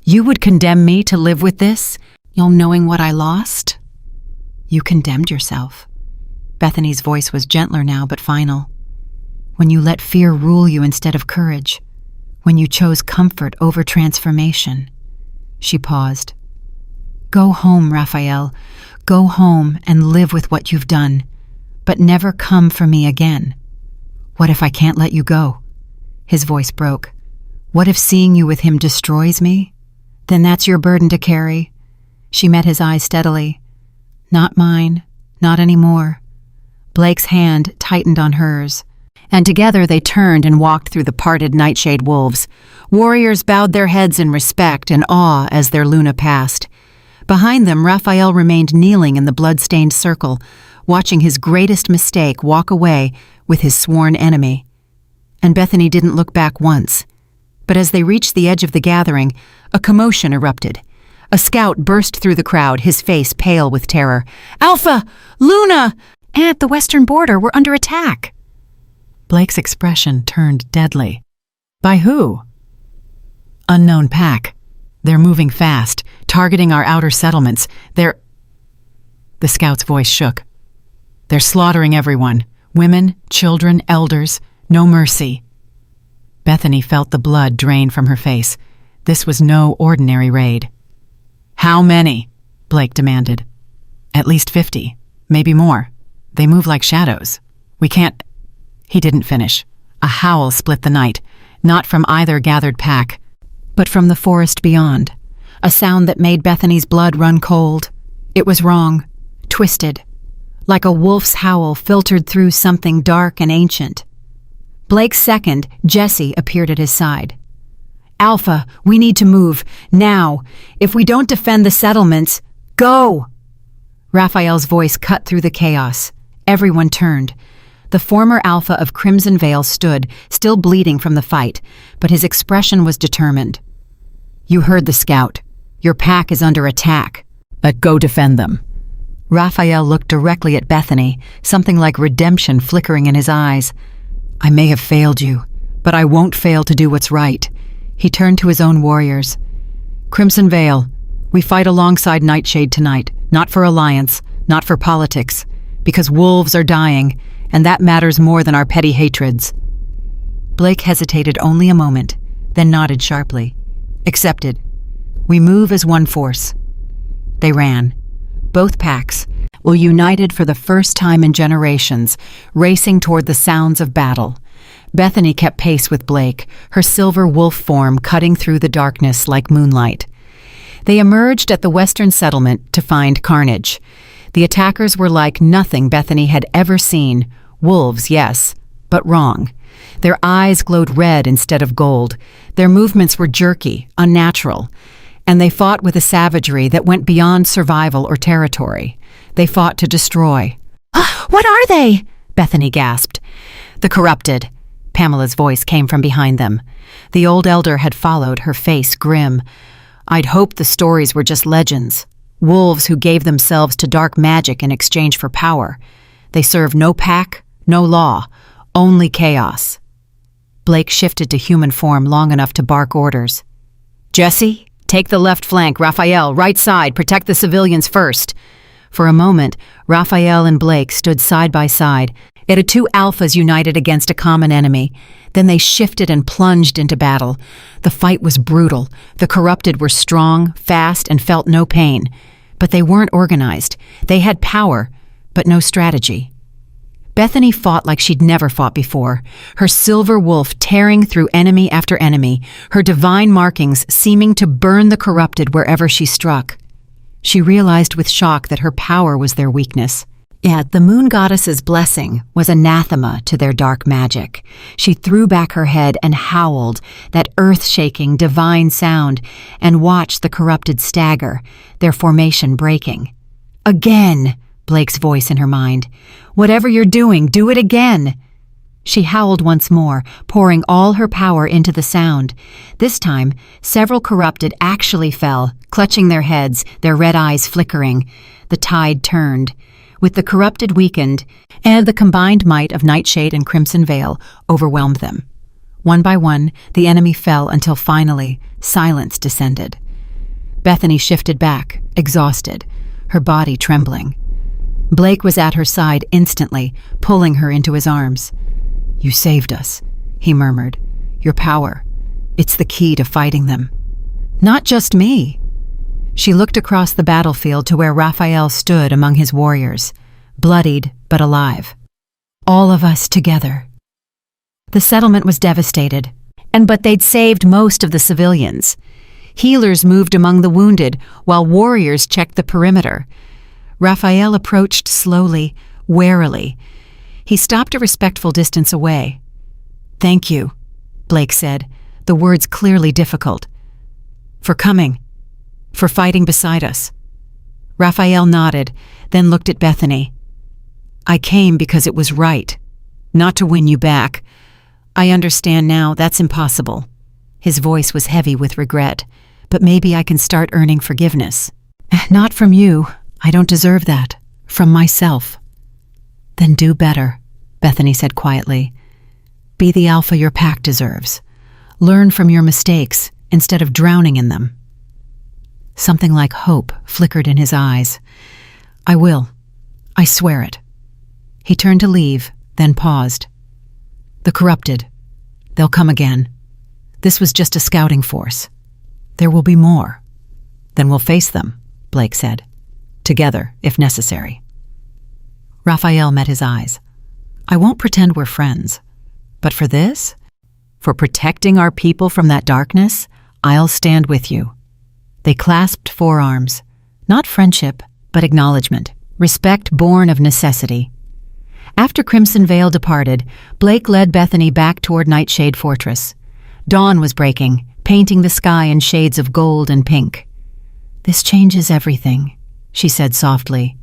You would condemn me to live with this, knowing what I lost? You condemned yourself. Bethany's voice was gentler now, but final. When you let fear rule you instead of courage. When you chose comfort over transformation. She paused. Go home, Raphael. Go home and live with what you've done, but never come for me again. What if I can't let you go? His voice broke. What if seeing you with him destroys me? Then that's your burden to carry. She met his eyes steadily. Not mine, not anymore. Blake's hand tightened on hers, and together they turned and walked through the parted Nightshade wolves. Warriors bowed their heads in respect and awe as their Luna passed. Behind them, Raphael remained kneeling in the blood-stained circle, watching his greatest mistake walk away with his sworn enemy. And Bethany didn't look back once. But as they reached the edge of the gathering, a commotion erupted. A scout burst through the crowd, his face pale with terror. Alpha! Luna! At the western border, we're under attack. Blake's expression turned deadly. By who? Unknown pack. They're moving fast, targeting our outer settlements. The scout's voice shook. They're slaughtering everyone. Women, children, elders. No mercy. Bethany felt the blood drain from her face. This was no ordinary raid. How many? Blake demanded. At least 50. Maybe more. They move like shadows. We can't... He didn't finish. A howl split the night, not from either gathered pack, but from the forest beyond, a sound that made Bethany's blood run cold. It was wrong, twisted, like a wolf's howl filtered through something dark and ancient. Blake's second, Jesse, appeared at his side. Alpha, we need to move, now. If we don't defend the settlements, go! Raphael's voice cut through the chaos. Everyone turned. The former Alpha of Crimson Vale stood, still bleeding from the fight, but his expression was determined. You heard the scout. Your pack is under attack. But go defend them. Raphael looked directly at Bethany, something like redemption flickering in his eyes. I may have failed you, but I won't fail to do what's right. He turned to his own warriors. Crimson Vale, we fight alongside Nightshade tonight, not for alliance, not for politics, because wolves are dying, and that matters more than our petty hatreds." Blake hesitated only a moment, then nodded sharply. "Accepted. We move as one force." They ran. Both packs were united for the first time in generations, racing toward the sounds of battle. Bethany kept pace with Blake, her silver wolf form cutting through the darkness like moonlight. They emerged at the western settlement to find carnage. The attackers were like nothing Bethany had ever seen. Wolves, yes, but wrong. Their eyes glowed red instead of gold. Their movements were jerky, unnatural. And they fought with a savagery that went beyond survival or territory. They fought to destroy. What are they? Bethany gasped. "The corrupted." Pamela's voice came from behind them. The old elder had followed, her face grim. "I'd hoped the stories were just legends. Wolves who gave themselves to dark magic in exchange for power. They serve no pack, no law, only chaos." Blake shifted to human form long enough to bark orders. "Jesse, take the left flank. Raphael, right side. Protect the civilians first." For a moment, Raphael and Blake stood side by side. It had two alphas united against a common enemy. Then they shifted and plunged into battle. The fight was brutal. The corrupted were strong, fast, and felt no pain. But they weren't organized. They had power, but no strategy. Bethany fought like she'd never fought before, her silver wolf tearing through enemy after enemy, her divine markings seeming to burn the corrupted wherever she struck. She realized with shock that her power was their weakness. Yet the moon goddess's blessing was anathema to their dark magic. She threw back her head and howled, that earth-shaking, divine sound, and watched the corrupted stagger, their formation breaking. "Again!" Blake's voice in her mind. "Whatever you're doing, do it again!" She howled once more, pouring all her power into the sound. This time, several corrupted actually fell, clutching their heads, their red eyes flickering. The tide turned. With the corrupted weakened, and the combined might of Nightshade and Crimson Veil overwhelmed them. One by one, the enemy fell until finally, silence descended. Bethany shifted back, exhausted, her body trembling. Blake was at her side instantly, pulling her into his arms. "You saved us," he murmured. "Your power. It's the key to fighting them." "Not just me." She looked across the battlefield to where Raphael stood among his warriors, bloodied but alive. "All of us together." The settlement was devastated, but they'd saved most of the civilians. Healers moved among the wounded, while warriors checked the perimeter. Raphael approached slowly, warily. He stopped a respectful distance away. "Thank you," Blake said, the words clearly difficult. "For coming. For fighting beside us." Raphael nodded, then looked at Bethany. "I came because it was right, not to win you back. I understand now that's impossible." His voice was heavy with regret. "But maybe I can start earning forgiveness." "Not from you. I don't deserve that. From myself." "Then do better," Bethany said quietly. "Be the alpha your pack deserves. Learn from your mistakes instead of drowning in them." Something like hope flickered in his eyes. "I will. I swear it." He turned to leave, then paused. "The corrupted. They'll come again. This was just a scouting force. There will be more. Then we'll face them," Blake said. "Together, if necessary." Raphael met his eyes. "I won't pretend we're friends. But for this, for protecting our people from that darkness, I'll stand with you." They clasped forearms. Not friendship, but acknowledgement. Respect born of necessity. After Crimson Veil departed, Blake led Bethany back toward Nightshade Fortress. Dawn was breaking, painting the sky in shades of gold and pink. "This changes everything," she said softly.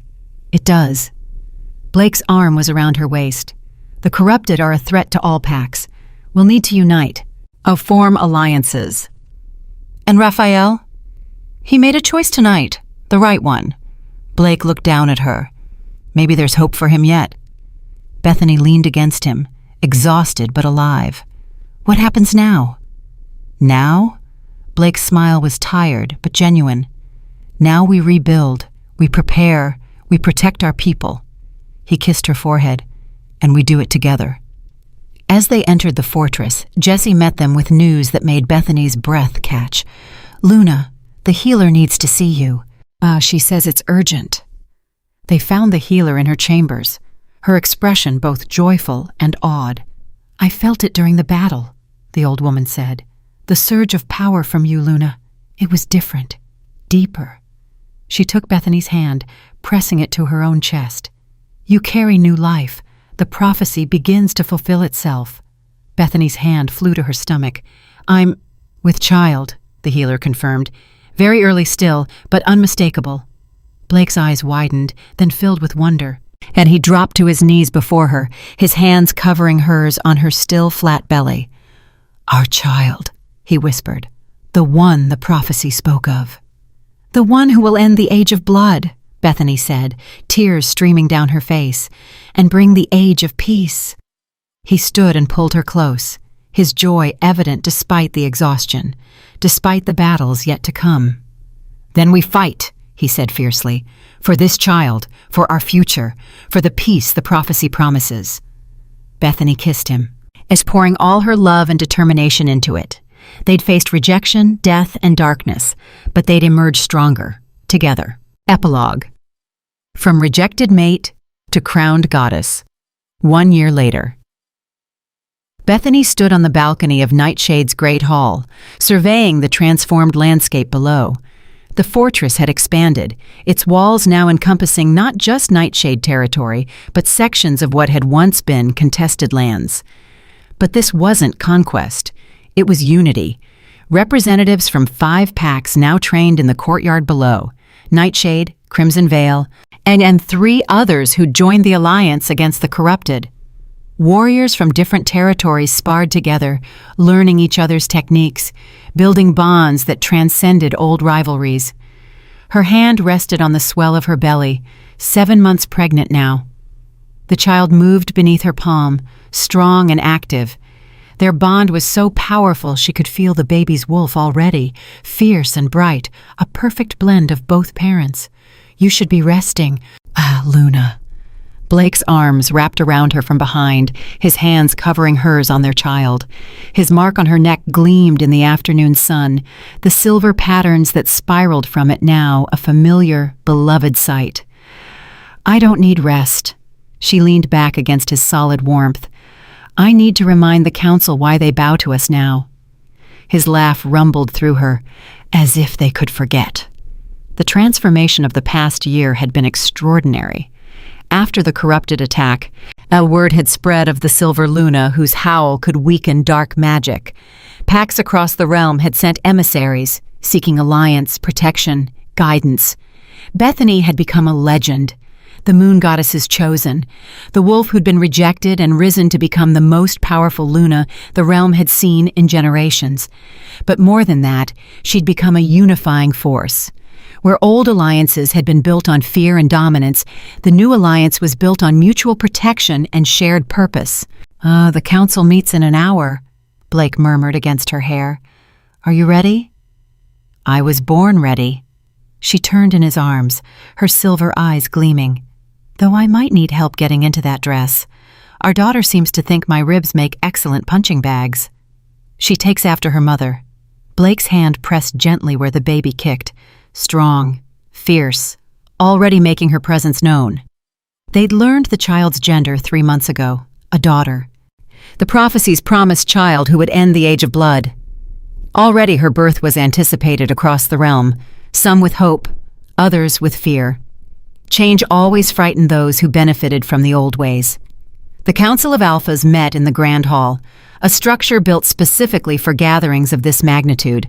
"It does." Blake's arm was around her waist. "The corrupted are a threat to all packs. We'll need to unite, form alliances." "And Raphael?" "He made a choice tonight, the right one." Blake looked down at her. "Maybe there's hope for him yet." Bethany leaned against him, exhausted but alive. "What happens now?" "Now?" Blake's smile was tired but genuine. "Now we rebuild, we prepare, we protect our people." He kissed her forehead. and we do it together." As they entered the fortress, Jesse met them with news that made Bethany's breath catch. "Luna, the healer needs to see you. She says it's urgent." They found the healer in her chambers, her expression both joyful and awed. "I felt it during the battle," the old woman said. "The surge of power from you, Luna. It was different, deeper." She took Bethany's hand, pressing it to her own chest. "You carry new life. The prophecy begins to fulfill itself." Bethany's hand flew to her stomach. "I'm with child," the healer confirmed. "Very early still, but unmistakable." Blake's eyes widened, then filled with wonder, and he dropped to his knees before her, his hands covering hers on her still flat belly. "Our child," he whispered, "the one the prophecy spoke of." "The one who will end the age of blood," Bethany said, tears streaming down her face, "and bring the age of peace." He stood and pulled her close, his joy evident despite the exhaustion, despite the battles yet to come. "Then we fight," he said fiercely, "for this child, for our future, for the peace the prophecy promises." Bethany kissed him, as pouring all her love and determination into it. They'd faced rejection, death, and darkness, but they'd emerged stronger, together. Epilogue. From rejected mate to crowned goddess. 1 year later. Bethany stood on the balcony of Nightshade's great hall, surveying the transformed landscape below. The fortress had expanded, its walls now encompassing not just Nightshade territory, but sections of what had once been contested lands. But this wasn't conquest. It was unity. Representatives from 5 packs now trained in the courtyard below, Nightshade, Crimson Veil, and 3 others who joined the alliance against the corrupted. Warriors from different territories sparred together, learning each other's techniques, building bonds that transcended old rivalries. Her hand rested on the swell of her belly, 7 months pregnant now. The child moved beneath her palm, strong and active. Their bond was so powerful she could feel the baby's wolf already, fierce and bright, a perfect blend of both parents. "You should be resting." "Ah, Luna." Blake's arms wrapped around her from behind, his hands covering hers on their child. His mark on her neck gleamed in the afternoon sun, the silver patterns that spiraled from it now a familiar, beloved sight. "I don't need rest." She leaned back against his solid warmth. "I need to remind the council why they bow to us now." His laugh rumbled through her, as if they could forget. The transformation of the past year had been extraordinary. After the corrupted attack, a word had spread of the Silver Luna whose howl could weaken dark magic. Packs across the realm had sent emissaries, seeking alliance, protection, guidance. Bethany had become a legend, the moon goddess's chosen, the wolf who'd been rejected and risen to become the most powerful Luna the realm had seen in generations. But more than that, she'd become a unifying force. Where old alliances had been built on fear and dominance, the new alliance was built on mutual protection and shared purpose. The council meets in an hour," Blake murmured against her hair. "Are you ready?" "I was born ready." She turned in his arms, her silver eyes gleaming. "Though I might need help getting into that dress. Our daughter seems to think my ribs make excellent punching bags." "She takes after her mother." Blake's hand pressed gently where the baby kicked, strong, fierce, already making her presence known. They'd learned the child's gender 3 months ago, a daughter. The prophecy's promised child who would end the age of blood. Already her birth was anticipated across the realm, some with hope, others with fear. Change always frightened those who benefited from the old ways. The Council of Alphas met in the Grand Hall, a structure built specifically for gatherings of this magnitude.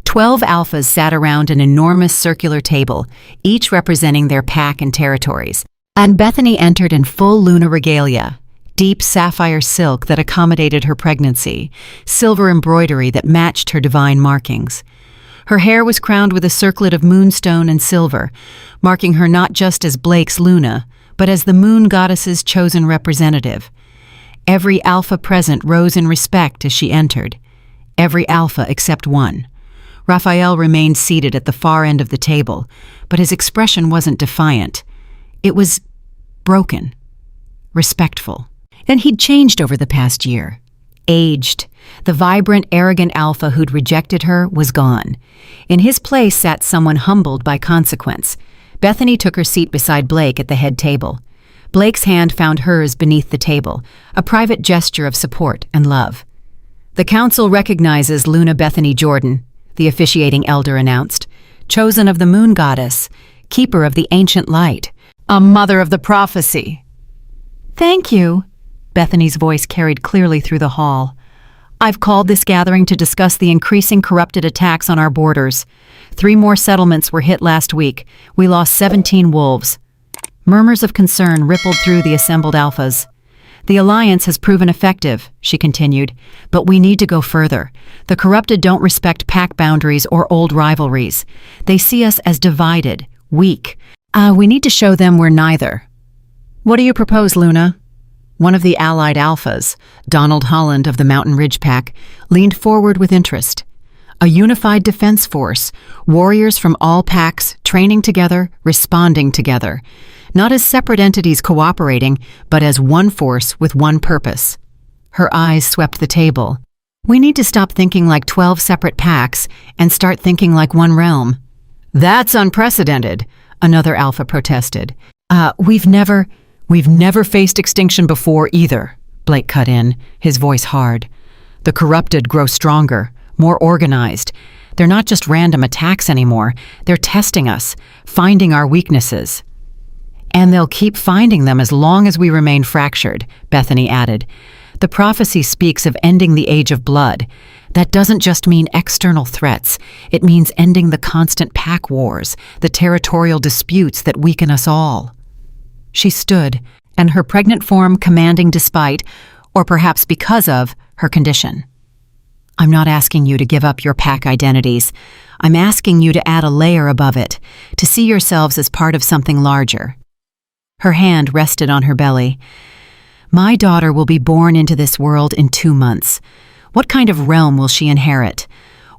12 alphas sat around an enormous circular table, each representing their pack and territories. And Bethany entered in full Luna regalia, deep sapphire silk that accommodated her pregnancy, silver embroidery that matched her divine markings. Her hair was crowned with a circlet of moonstone and silver, marking her not just as Blake's Luna, but as the moon goddess's chosen representative. Every alpha present rose in respect as she entered. Every alpha except one. Raphael remained seated at the far end of the table, but his expression wasn't defiant. It was broken, respectful. And he'd changed over the past year. Aged. The vibrant, arrogant alpha who'd rejected her was gone. In his place sat someone humbled by consequence. Bethany took her seat beside Blake at the head table. Blake's hand found hers beneath the table, a private gesture of support and love. "The council recognizes Luna Bethany Jordan," the officiating elder announced, "chosen of the moon goddess, keeper of the ancient light, a mother of the prophecy." "Thank you," Bethany's voice carried clearly through the hall. "I've called this gathering to discuss the increasing corrupted attacks on our borders. 3 more settlements were hit last week. We lost 17 wolves." Murmurs of concern rippled through the assembled alphas. "The alliance has proven effective," she continued, "but we need to go further. The corrupted don't respect pack boundaries or old rivalries. They see us as divided, weak. We need to show them we're neither." "What do you propose, Luna?" One of the allied alphas, Donald Holland of the Mountain Ridge Pack, leaned forward with interest. "A unified defense force, warriors from all packs, training together, responding together. Not as separate entities cooperating, but as one force with one purpose." Her eyes swept the table. "We need to stop thinking like 12 separate packs and start thinking like one realm." "That's unprecedented," another alpha protested. We've never faced extinction before either," Blake cut in, his voice hard. "The corrupted grow stronger, more organized. They're not just random attacks anymore. They're testing us, finding our weaknesses." "And they'll keep finding them as long as we remain fractured," Bethany added. "The prophecy speaks of ending the age of blood. That doesn't just mean external threats. It means ending the constant pack wars, the territorial disputes that weaken us all." She stood, and her pregnant form commanding despite, or perhaps because of, her condition. "I'm not asking you to give up your pack identities. I'm asking you to add a layer above it, to see yourselves as part of something larger." Her hand rested on her belly. "My daughter will be born into this world in 2 months. What kind of realm will she inherit?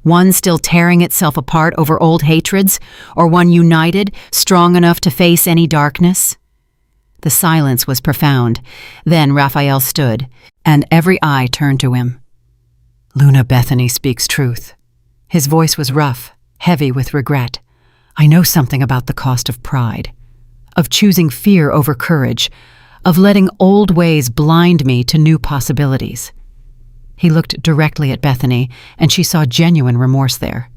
One still tearing itself apart over old hatreds, or one united, strong enough to face any darkness?" The silence was profound. Then Raphael stood, and every eye turned to him. "Luna Bethany speaks truth." His voice was rough, heavy with regret. "I know something about the cost of pride, of choosing fear over courage, of letting old ways blind me to new possibilities." He looked directly at Bethany, and she saw genuine remorse there.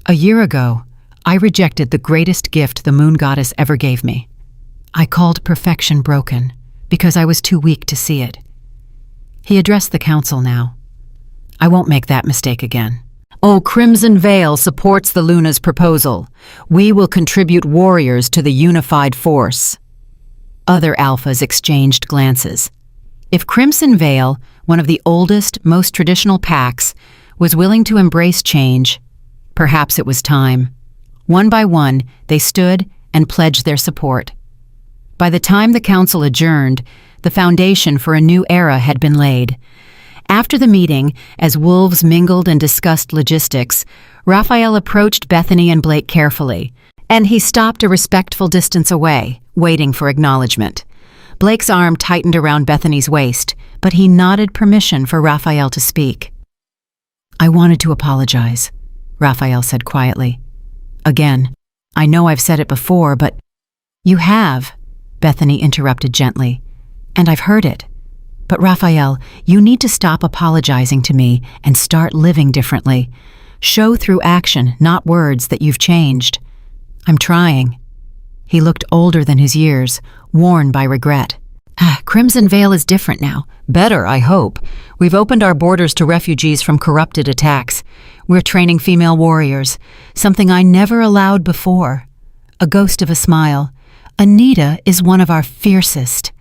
"A year ago, I rejected the greatest gift the moon goddess ever gave me. I called perfection broken, because I was too weak to see it." He addressed the council now. "I won't make that mistake again. Oh, Crimson Veil supports the Luna's proposal. We will contribute warriors to the unified force." Other alphas exchanged glances. If Crimson Veil, one of the oldest, most traditional packs, was willing to embrace change, perhaps it was time. One by one, they stood and pledged their support. By the time the council adjourned, the foundation for a new era had been laid. After the meeting, as wolves mingled and discussed logistics, Raphael approached Bethany and Blake carefully, and he stopped a respectful distance away, waiting for acknowledgement. Blake's arm tightened around Bethany's waist, but he nodded permission for Raphael to speak. "I wanted to apologize," Raphael said quietly. "Again, I know I've said it before, but—" "You have," Bethany interrupted gently, "and I've heard it. But Raphael, you need to stop apologizing to me and start living differently. Show through action, not words, that you've changed." "I'm trying." He looked older than his years, worn by regret. "Crimson Veil is different now. Better, I hope. We've opened our borders to refugees from corrupted attacks. We're training female warriors, something I never allowed before." A ghost of a smile. "Anita is one of our fiercest."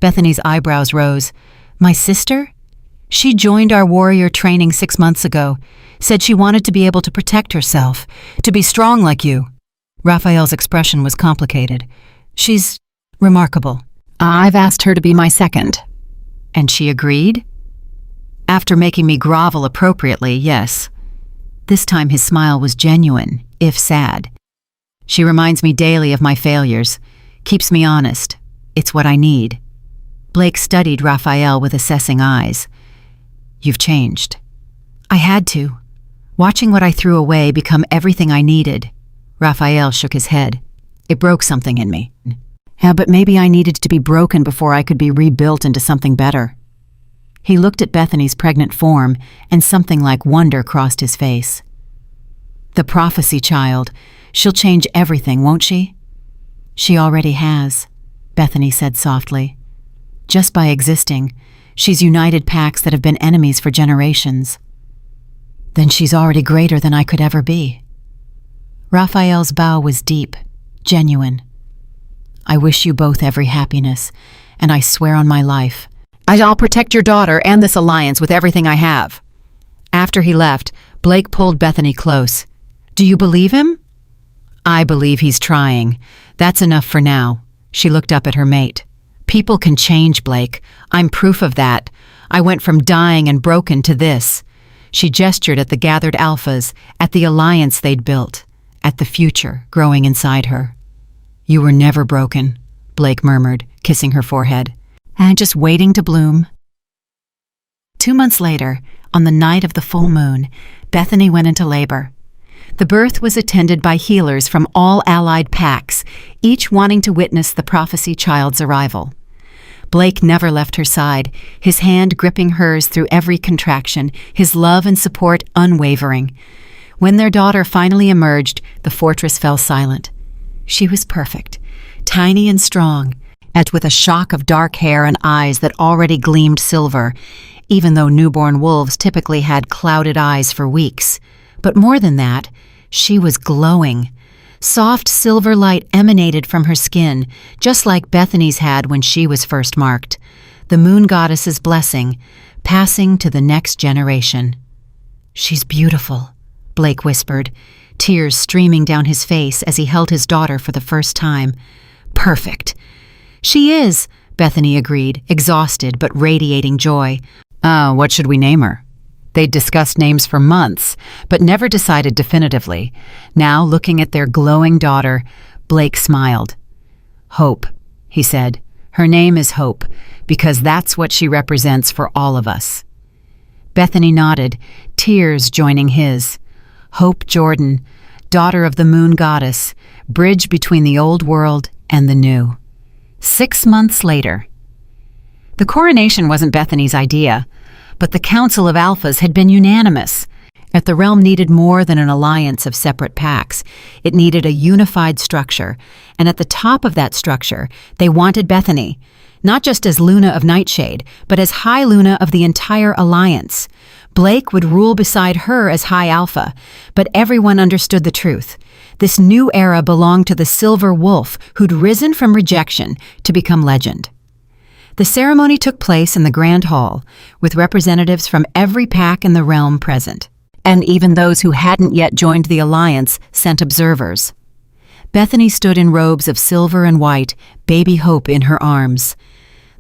Bethany's eyebrows rose. "My sister?" "She joined our warrior training 6 months ago. Said she wanted to be able to protect herself, to be strong like you." Raphael's expression was complicated. "She's remarkable. I've asked her to be my second." "And she agreed?" "After making me grovel appropriately, yes." This time his smile was genuine, if sad. "She reminds me daily of my failures, keeps me honest. It's what I need." Blake studied Raphael with assessing eyes. "You've changed." "I had to. Watching what I threw away become everything I needed." Raphael shook his head. "It broke something in me. Yeah, but maybe I needed to be broken before I could be rebuilt into something better." He looked at Bethany's pregnant form, and something like wonder crossed his face. "The prophecy child. She'll change everything, won't she?" "She already has," Bethany said softly. "Just by existing, she's united packs that have been enemies for generations." "Then she's already greater than I could ever be." Raphael's bow was deep, genuine. "I wish you both every happiness, and I swear on my life, I'll protect your daughter and this alliance with everything I have." After he left, Blake pulled Bethany close. "Do you believe him?" "I believe he's trying. That's enough for now." She looked up at her mate. "People can change, Blake. I'm proof of that. I went from dying and broken to this." She gestured at the gathered alphas, at the alliance they'd built, at the future growing inside her. "You were never broken," Blake murmured, kissing her forehead. "And just waiting to bloom." 2 months later, on the night of the full moon, Bethany went into labor. The birth was attended by healers from all allied packs, each wanting to witness the prophecy child's arrival. Blake never left her side, his hand gripping hers through every contraction, his love and support unwavering. When their daughter finally emerged, the fortress fell silent. She was perfect, tiny and strong, yet with a shock of dark hair and eyes that already gleamed silver, even though newborn wolves typically had clouded eyes for weeks. But more than that, she was glowing. Soft silver light emanated from her skin, just like Bethany's had when she was first marked. The moon goddess's blessing, passing to the next generation. "She's beautiful," Blake whispered, tears streaming down his face as he held his daughter for the first time. "Perfect." "She is," Bethany agreed, exhausted but radiating joy. What should we name her?" They'd discussed names for months, but never decided definitively. Now, looking at their glowing daughter, Blake smiled. "Hope," he said. "Her name is Hope, because that's what she represents for all of us." Bethany nodded, tears joining his. Hope Jordan, daughter of the moon goddess, bridge between the old world and the new. 6 months later. The coronation wasn't Bethany's idea, but the Council of Alphas had been unanimous. That the realm needed more than an alliance of separate packs. It needed a unified structure, and at the top of that structure, they wanted Bethany, not just as Luna of Nightshade, but as High Luna of the entire alliance. Blake would rule beside her as High Alpha, but everyone understood the truth. This new era belonged to the Silver Wolf, who'd risen from rejection to become legend. The ceremony took place in the Grand Hall, with representatives from every pack in the realm present, and even those who hadn't yet joined the alliance sent observers. Bethany stood in robes of silver and white, baby Hope in her arms.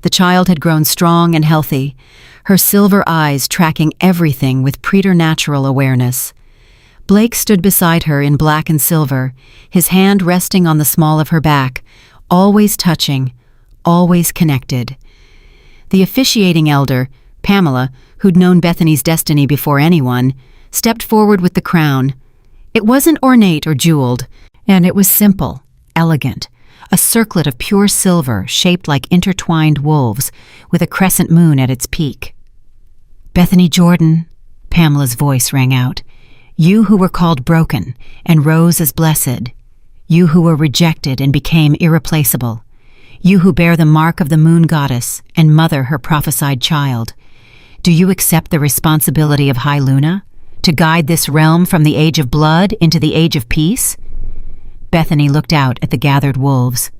The child had grown strong and healthy, her silver eyes tracking everything with preternatural awareness. Blake stood beside her in black and silver, his hand resting on the small of her back, always touching, always connected. The officiating elder, Pamela, who'd known Bethany's destiny before anyone, stepped forward with the crown. It wasn't ornate or jeweled, and it was simple, elegant, a circlet of pure silver shaped like intertwined wolves, with a crescent moon at its peak. "Bethany Jordan," Pamela's voice rang out, "you who were called broken and rose as blessed, you who were rejected and became irreplaceable, you who bear the mark of the moon goddess and mother her prophesied child, do you accept the responsibility of High Luna, to guide this realm from the age of blood into the age of peace?" Bethany looked out at the gathered wolves.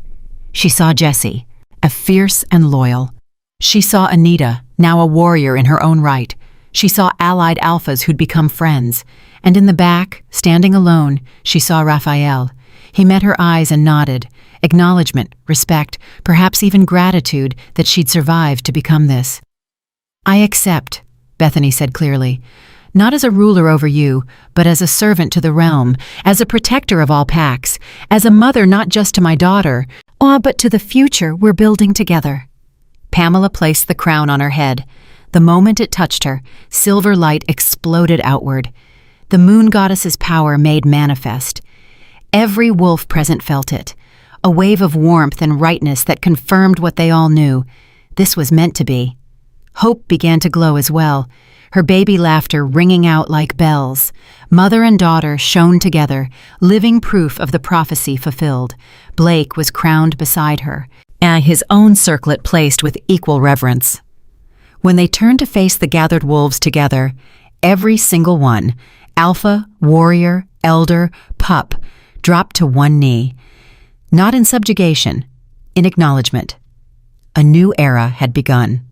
She saw Jessie, a fierce and loyal. She saw Anita, now a warrior in her own right. She saw allied alphas who'd become friends. And in the back, standing alone, she saw Raphael. He met her eyes and nodded. Acknowledgement, respect, perhaps even gratitude that she'd survived to become this. "I accept," Bethany said clearly. "Not as a ruler over you, but as a servant to the realm, as a protector of all packs, as a mother not just to my daughter, but to the future we're building together." Pamela placed the crown on her head. The moment it touched her, silver light exploded outward. The moon goddess's power made manifest. Every wolf present felt it, a wave of warmth and rightness that confirmed what they all knew. This was meant to be. Hope began to glow as well, her baby laughter ringing out like bells. Mother and daughter shone together, living proof of the prophecy fulfilled. Blake was crowned beside her, and his own circlet placed with equal reverence. When they turned to face the gathered wolves together, every single one, alpha, warrior, elder, pup, dropped to one knee. Not in subjugation, in acknowledgement. A new era had begun.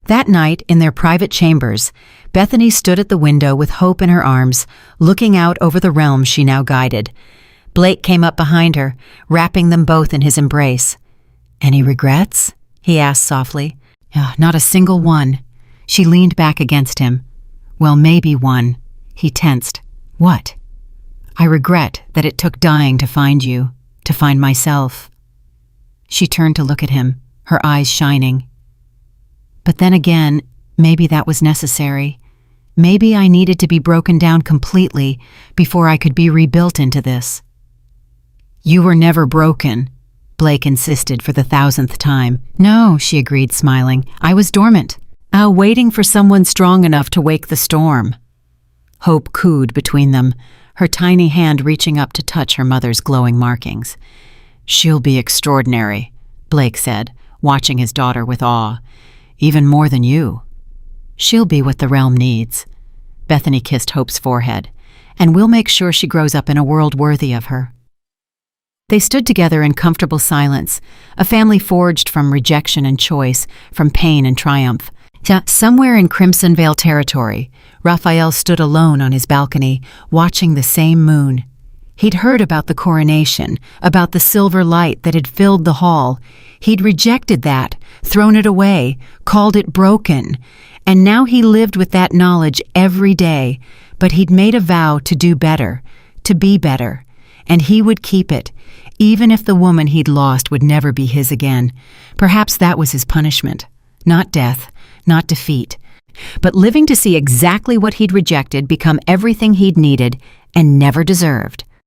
That night, in their private chambers, Bethany stood at the window with Hope in her arms, looking out over the realm she now guided. Blake came up behind her, wrapping them both in his embrace. "Any regrets?" he asked softly. "Not a single one." She leaned back against him. "Well, maybe one." He tensed. "What?" "I regret that it took dying to find you, to find myself." She turned to look at him, her eyes shining. "But then again, maybe that was necessary. Maybe I needed to be broken down completely before I could be rebuilt into this." "You were never broken," Blake insisted for the 1,000th time. "No," she agreed, smiling. "I was dormant, waiting for someone strong enough to wake the storm." Hope cooed between them, her tiny hand reaching up to touch her mother's glowing markings. "She'll be extraordinary," Blake said, watching his daughter with awe. "Even more than you." "She'll be what the realm needs." Bethany kissed Hope's forehead. "And we'll make sure she grows up in a world worthy of her." They stood together in comfortable silence, a family forged from rejection and choice, from pain and triumph. Somewhere in Crimson Vale territory, Raphael stood alone on his balcony, watching the same moon. He'd heard about the coronation, about the silver light that had filled the hall. He'd rejected that, thrown it away, called it broken. And now he lived with that knowledge every day. But he'd made a vow to do better, to be better. And he would keep it, even if the woman he'd lost would never be his again. Perhaps that was his punishment. Not death, not defeat, but living to see exactly what he'd rejected become everything he'd needed and never deserved.